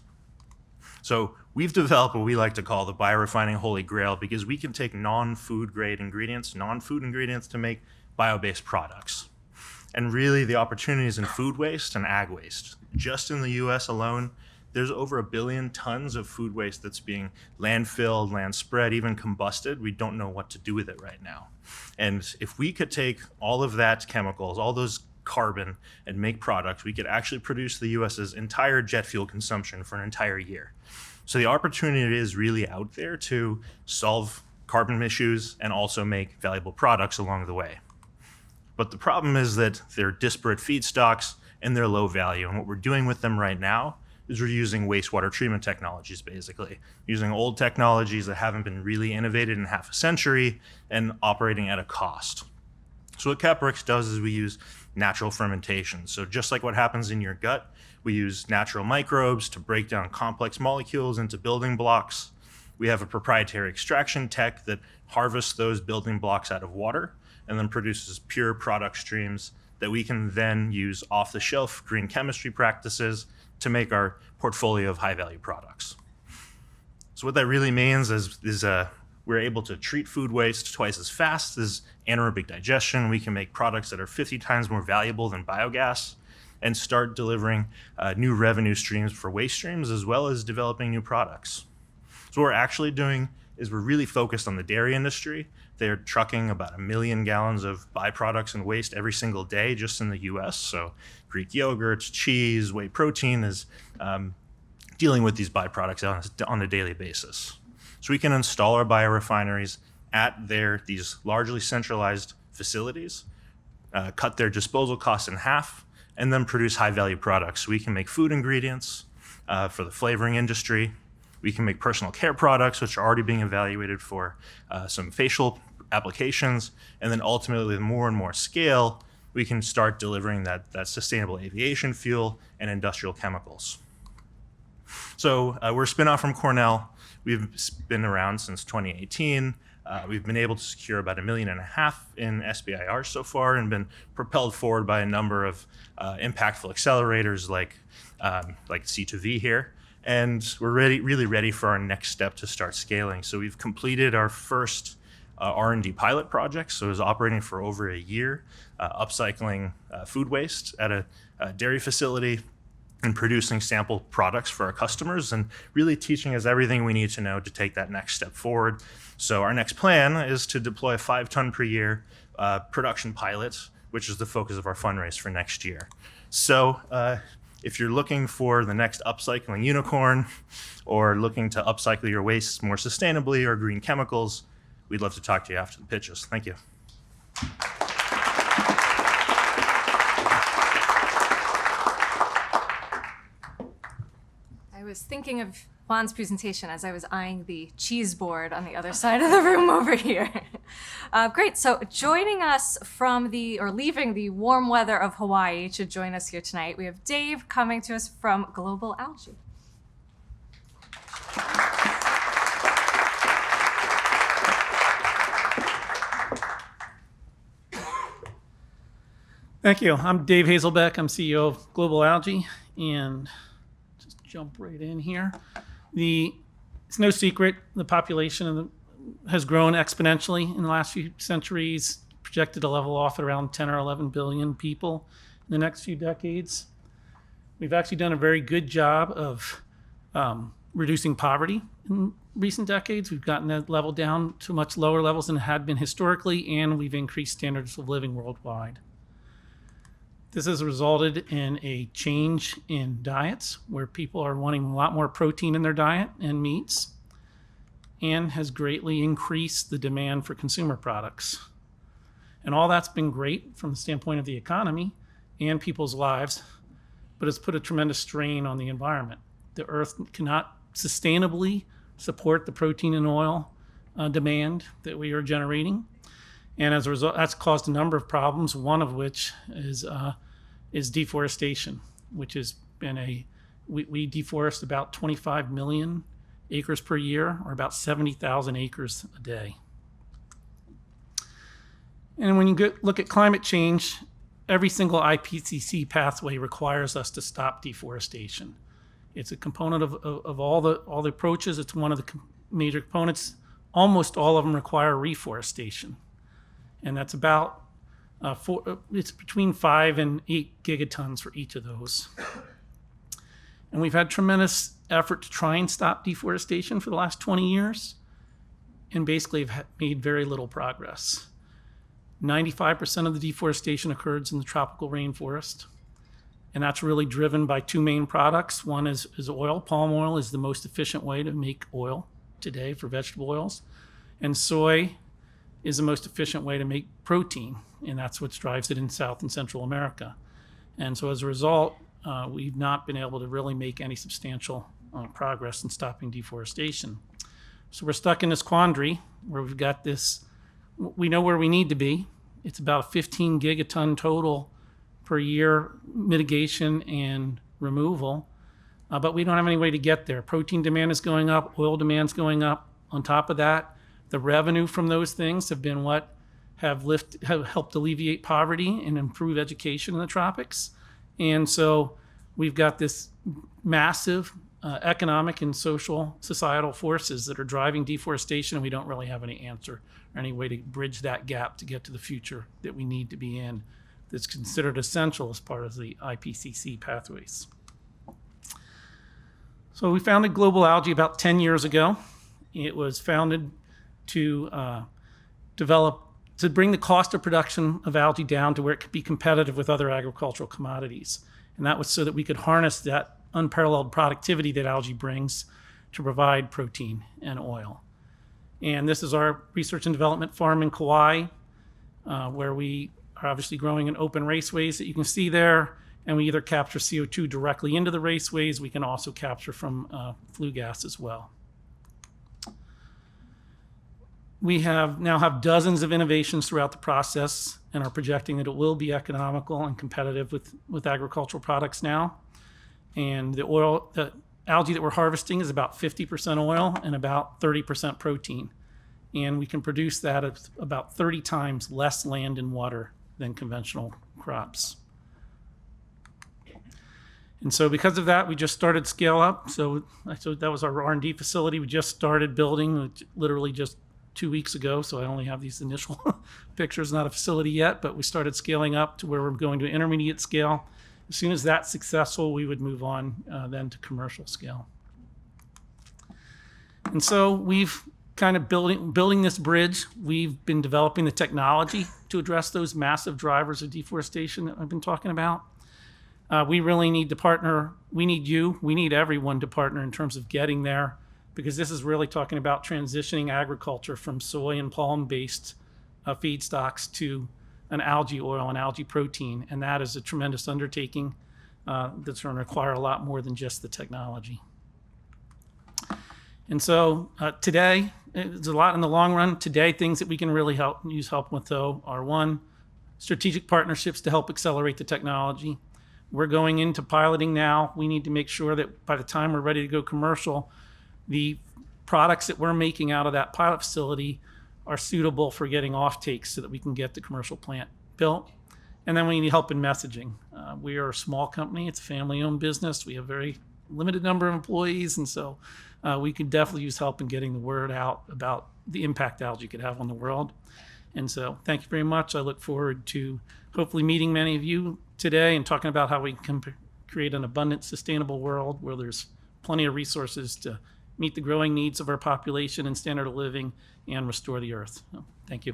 So we've developed what we like to call the biorefining holy grail, because we can take non-food grade ingredients, non-food ingredients, to make bio-based products. And really, the opportunities in food waste and ag waste. Just in the US alone, there's over 1 billion tons of food waste that's being landfilled, land spread, even combusted. We don't know what to do with it right now. And if we could take all of that chemicals, all those carbon, and make products, we could actually produce the US's entire jet fuel consumption for an entire year. So the opportunity is really out there to solve carbon issues and also make valuable products along the way. But the problem is that they're disparate feedstocks and they're low value. And what we're doing with them right now is we're using wastewater treatment technologies, basically. Using old technologies that haven't been really innovated in half a century and operating at a cost. So what Capro-X does is we use natural fermentation. So just like what happens in your gut, we use natural microbes to break down complex molecules into building blocks. We have a proprietary extraction tech that harvests those building blocks out of water and then produces pure product streams that we can then use off-the-shelf green chemistry practices to make our portfolio of high-value products. So what that really means is we're able to treat food waste twice as fast as anaerobic digestion. We can make products that are 50 times more valuable than biogas and start delivering new revenue streams for waste streams, as well as developing new products. So what we're actually doing is we're really focused on the dairy industry. They're trucking about 1 million gallons of byproducts and waste every single day just in the US. So Greek yogurts, cheese, whey protein is dealing with these byproducts on a daily basis. So we can install our biorefineries at these largely centralized facilities, cut their disposal costs in half, and then produce high-value products. So we can make food ingredients for the flavoring industry. We can make personal care products, which are already being evaluated for some facial applications. And then ultimately, with more and more scale, we can start delivering that sustainable aviation fuel and industrial chemicals. So we're a spin-off from Cornell. We've been around since 2018. We've been able to secure about $1.5 million in SBIR so far and been propelled forward by a number of impactful accelerators like C2V here. And we're really ready for our next step to start scaling. So we've completed our first R&D pilot project. So it was operating for over a year, upcycling food waste at a dairy facility and producing sample products for our customers and really teaching us everything we need to know to take that next step forward. So our next plan is to deploy a 5-ton per year production pilot, which is the focus of our fundraise for next year. So if you're looking for the next upcycling unicorn or looking to upcycle your waste more sustainably or green chemicals, we'd love to talk to you after the pitches. Thank you. I was thinking of Juan's presentation as I was eyeing the cheese board on the other side of the room over here. Great, so joining us leaving the warm weather of Hawaii to join us here tonight, we have Dave coming to us from Global Algae. Thank you. I'm Dave Hazelbeck. I'm CEO of Global Algae, and just jump right in here. It's no secret the population has grown exponentially in the last few centuries, projected to level off at around 10 or 11 billion people in the next few decades. We've actually done a very good job of reducing poverty in recent decades. We've gotten that level down to much lower levels than it had been historically, and we've increased standards of living worldwide. This has resulted in a change in diets where people are wanting a lot more protein in their diet and meats, and has greatly increased the demand for consumer products. And all that's been great from the standpoint of the economy and people's lives, but it's put a tremendous strain on the environment. The earth cannot sustainably support the protein and oil demand that we are generating. And as a result, that's caused a number of problems, one of which is deforestation, which has been we deforest about 25 million acres per year, or about 70,000 acres a day. And when you look at climate change, every single IPCC pathway requires us to stop deforestation. It's a component of all the approaches. It's one of the major components. Almost all of them require reforestation. And that's about, it's between 5 and 8 gigatons for each of those. And we've had tremendous effort to try and stop deforestation for the last 20 years, and basically have made very little progress. 95% of the deforestation occurs in the tropical rainforest, and that's really driven by two main products. One is oil. Palm oil is the most efficient way to make oil today for vegetable oils, and soy is the most efficient way to make protein, and that's what drives it in South and Central America. And so as a result, we've not been able to really make any substantial progress in stopping deforestation. So we're stuck in this quandary where we've got this, we know where we need to be. It's about a 15 gigaton total per year mitigation and removal, but we don't have any way to get there. Protein demand is going up, oil demand's going up. On top of that, the revenue from those things have been what have helped alleviate poverty and improve education in the tropics. And so we've got this massive economic and societal forces that are driving deforestation, and we don't really have any answer or any way to bridge that gap to get to the future that we need to be in that's considered essential as part of the IPCC pathways. So we founded Global Algae about 10 years ago. It was founded to bring the cost of production of algae down to where it could be competitive with other agricultural commodities. And that was so that we could harness that unparalleled productivity that algae brings to provide protein and oil. And this is our research and development farm in Kauai, where we are obviously growing in open raceways that you can see there. And we either capture CO2 directly into the raceways. We can also capture from flue gas as well. We now have dozens of innovations throughout the process and are projecting that it will be economical and competitive with agricultural products now. And the algae that we're harvesting is about 50% oil and about 30% protein. And we can produce that at about 30 times less land and water than conventional crops. And so because of that, we just started scale up. So that was our R&D facility. We just started building literally just 2 weeks ago, so I only have these initial pictures, not a facility yet, but we started scaling up to where we're going to intermediate scale. As soon as that's successful, we would move on then to commercial scale. And so we've kind of building this bridge. We've been developing the technology to address those massive drivers of deforestation that I've been talking about. We really need to partner. We need you. We need everyone to partner in terms of getting there, because this is really talking about transitioning agriculture from soy and palm-based feedstocks to an algae oil and algae protein. And that is a tremendous undertaking that's going to require a lot more than just the technology. And so today, there's a lot in the long run. Today, things that we can really use help with, though, are one, strategic partnerships to help accelerate the technology. We're going into piloting now. We need to make sure that by the time we're ready to go commercial, the products that we're making out of that pilot facility are suitable for getting off takes so that we can get the commercial plant built. And then we need help in messaging. We are a small company. It's a family-owned business. We have a very limited number of employees. And so we could definitely use help in getting the word out about the impact algae could have on the world. And so thank you very much. I look forward to hopefully meeting many of you today and talking about how we can create an abundant, sustainable world where there's plenty of resources to meet the growing needs of our population and standard of living and restore the earth. So, thank you.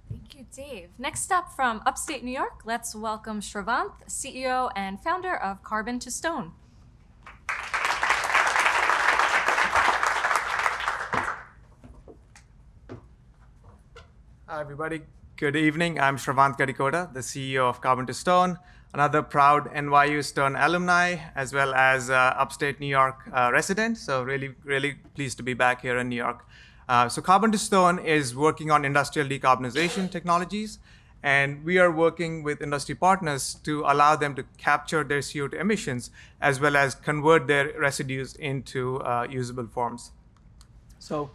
Thank you, Dave. Next up from upstate New York, let's welcome Shrivant, CEO and founder of Carbon to Stone. Hi, everybody. Good evening. I'm Shravant Gadikota, the CEO of Carbon to Stone, another proud NYU Stone alumni, as well as upstate New York resident. So really pleased to be back here in New York. So Carbon to Stone is working on industrial decarbonization technologies, and we are working with industry partners to allow them to capture their CO2 emissions, as well as convert their residues into usable forms. So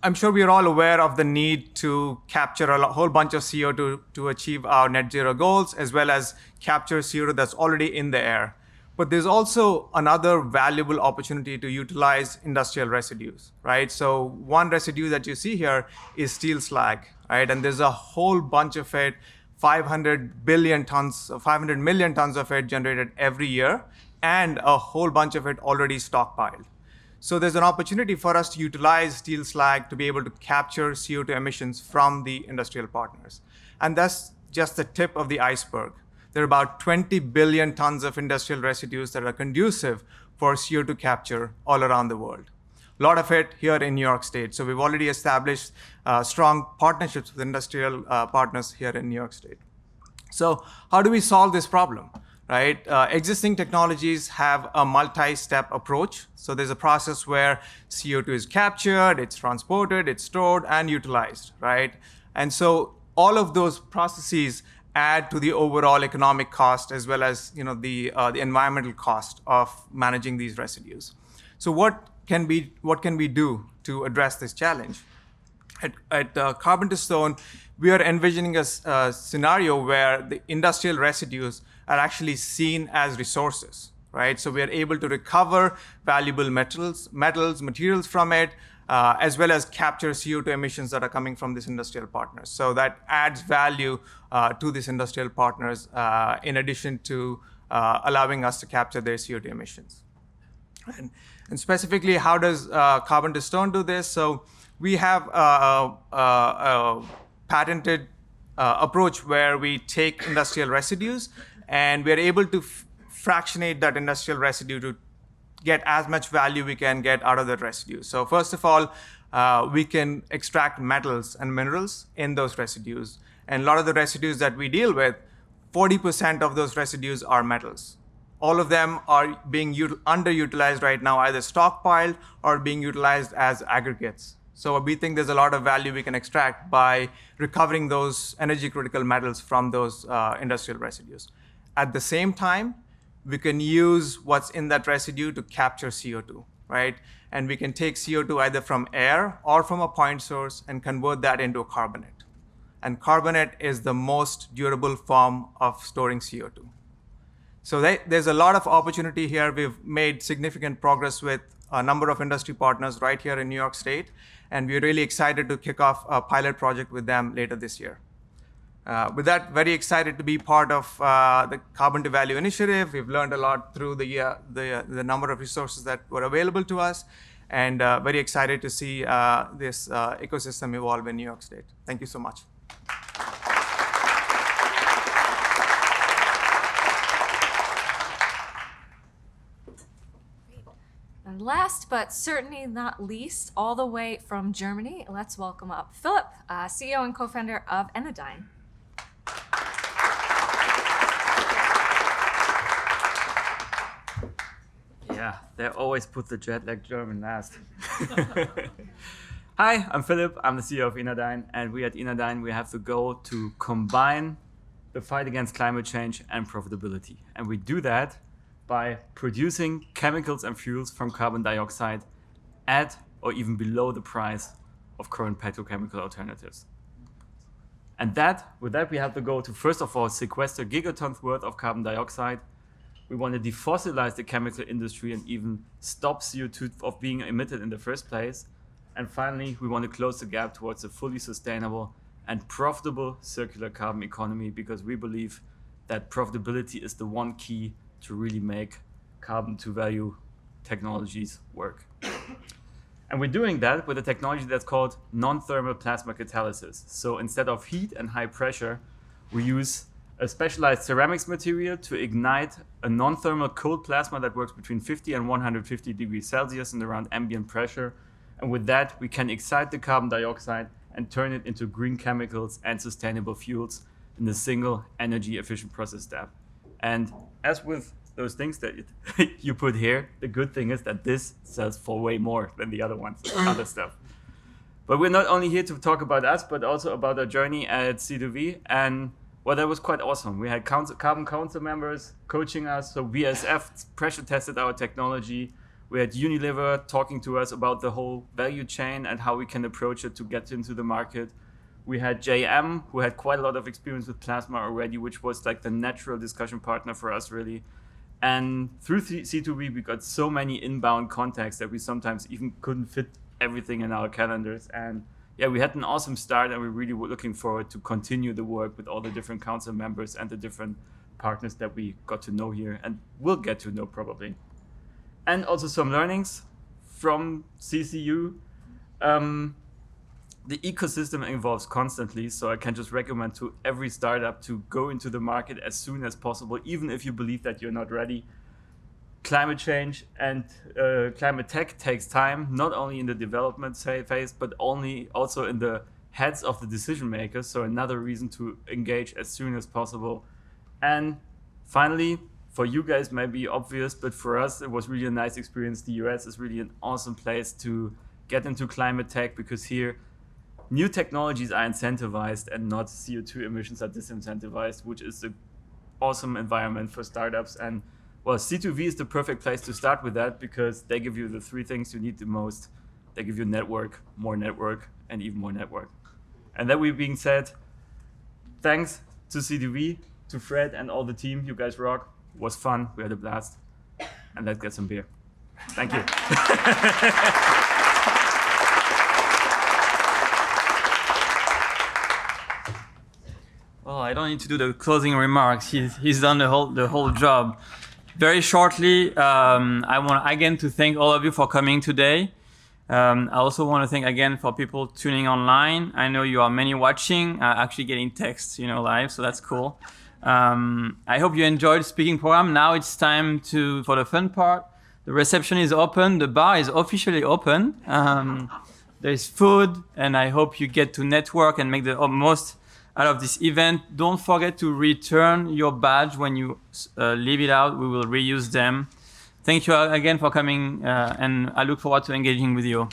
I'm sure we are all aware of the need to capture a whole bunch of CO2 to achieve our net zero goals, as well as capture CO2 that's already in the air. But there's also another valuable opportunity to utilize industrial residues, right? So one residue that you see here is steel slag, right? And there's a whole bunch of it, 500 million tons of it generated every year, and a whole bunch of it already stockpiled. So there's an opportunity for us to utilize steel slag to be able to capture CO2 emissions from the industrial partners. And that's just the tip of the iceberg. There are about 20 billion tons of industrial residues that are conducive for CO2 capture all around the world. A lot of it here in New York State. So we've already established strong partnerships with industrial partners here in New York State. So how do we solve this problem? Right? Existing technologies have a multi-step approach. So there's a process where CO2 is captured, it's transported, it's stored, and utilized, right? And so all of those processes add to the overall economic cost, as well as the environmental cost of managing these residues. So what can we do to address this challenge? At Carbon to Stone, we are envisioning a scenario where the industrial residues are actually seen as resources, right? So we are able to recover valuable materials from it, as well as capture CO2 emissions that are coming from these industrial partners. So that adds value to these industrial partners, in addition to allowing us to capture their CO2 emissions. And specifically, how does Carbon to Stone do this? So we have a patented approach where we take industrial residues and we're able to fractionate that industrial residue to get as much value we can get out of that residue. So first of all, we can extract metals and minerals in those residues. And a lot of the residues that we deal with, 40% of those residues are metals. All of them are being underutilized right now, either stockpiled or being utilized as aggregates. So we think there's a lot of value we can extract by recovering those energy critical metals from those industrial residues. At the same time, we can use what's in that residue to capture CO2, right? And we can take CO2 either from air or from a point source and convert that into a carbonate. And carbonate is the most durable form of storing CO2. So there's a lot of opportunity here. We've made significant progress with a number of industry partners right here in New York State, and we're really excited to kick off a pilot project with them later this year. With that, very excited to be part of the Carbon to Value initiative. We've learned a lot through the number of resources that were available to us, and very excited to see this ecosystem evolve in New York State. Thank you so much. And last but certainly not least, all the way from Germany, let's welcome up Philip, CEO and co-founder of enaDyne. Yeah, they always put the jet lag German last. Hi, I'm Philip. I'm the CEO of enaDyne, and we at enaDyne, we have the goal to combine the fight against climate change and profitability. And we do that by producing chemicals and fuels from carbon dioxide at or even below the price of current petrochemical alternatives. And with that, we have the goal to, first of all, sequester gigatons worth of carbon dioxide. We want to defossilize the chemical industry and even stop CO2 of being emitted in the first place. And finally, we want to close the gap towards a fully sustainable and profitable circular carbon economy, because we believe that profitability is the one key to really make carbon to value technologies work. And we're doing that with a technology that's called non-thermal plasma catalysis. So instead of heat and high pressure, we use a specialized ceramics material to ignite a non-thermal cold plasma that works between 50 and 150 degrees Celsius and around ambient pressure. And with that, we can excite the carbon dioxide and turn it into green chemicals and sustainable fuels in a single energy efficient process step. And as with those things that you put here, the good thing is that this sells for way more than the other ones, other stuff. But we're not only here to talk about us, but also about our journey at C2V. And well, that was quite awesome. We had Carbon Council members coaching us. So BASF pressure tested our technology. We had Unilever talking to us about the whole value chain and how we can approach it to get into the market. We had JM, who had quite a lot of experience with plasma already, which was like the natural discussion partner for us, really. And through C2V, we got so many inbound contacts that we sometimes even couldn't fit everything in our calendars. And yeah, we had an awesome start, and we're really looking forward to continue the work with all the different council members and the different partners that we got to know here and will get to know probably. And also some learnings from CCU. The ecosystem evolves constantly, so I can just recommend to every startup to go into the market as soon as possible, even if you believe that you're not ready. Climate change and climate tech takes time, not only in the development phase, but also in the heads of the decision makers. So another reason to engage as soon as possible. And finally, for you guys may be obvious, but for us, it was really a nice experience. The US is really an awesome place to get into climate tech, because here, new technologies are incentivized and not CO2 emissions are disincentivized, which is an awesome environment for startups. And well, C2V is the perfect place to start with that, because they give you the three things you need the most. They give you network, and even more network. And that being said, thanks to C2V, to Fred and all the team. You guys rock. It was fun. We had a blast. And let's get some beer. Thank you. Well, I don't need to do the closing remarks. He's done the whole job. Very shortly, I want again to thank all of you for coming today. I also want to thank again for people tuning online. I know you are many watching, actually getting texts, live, so that's cool. I hope you enjoyed the speaking program. Now it's time for the fun part. The reception is open. The bar is officially open. There's food, and I hope you get to network and make the most out of this event. Don't forget to return your badge when you leave it out. We will reuse them. Thank you again for coming, and I look forward to engaging with you.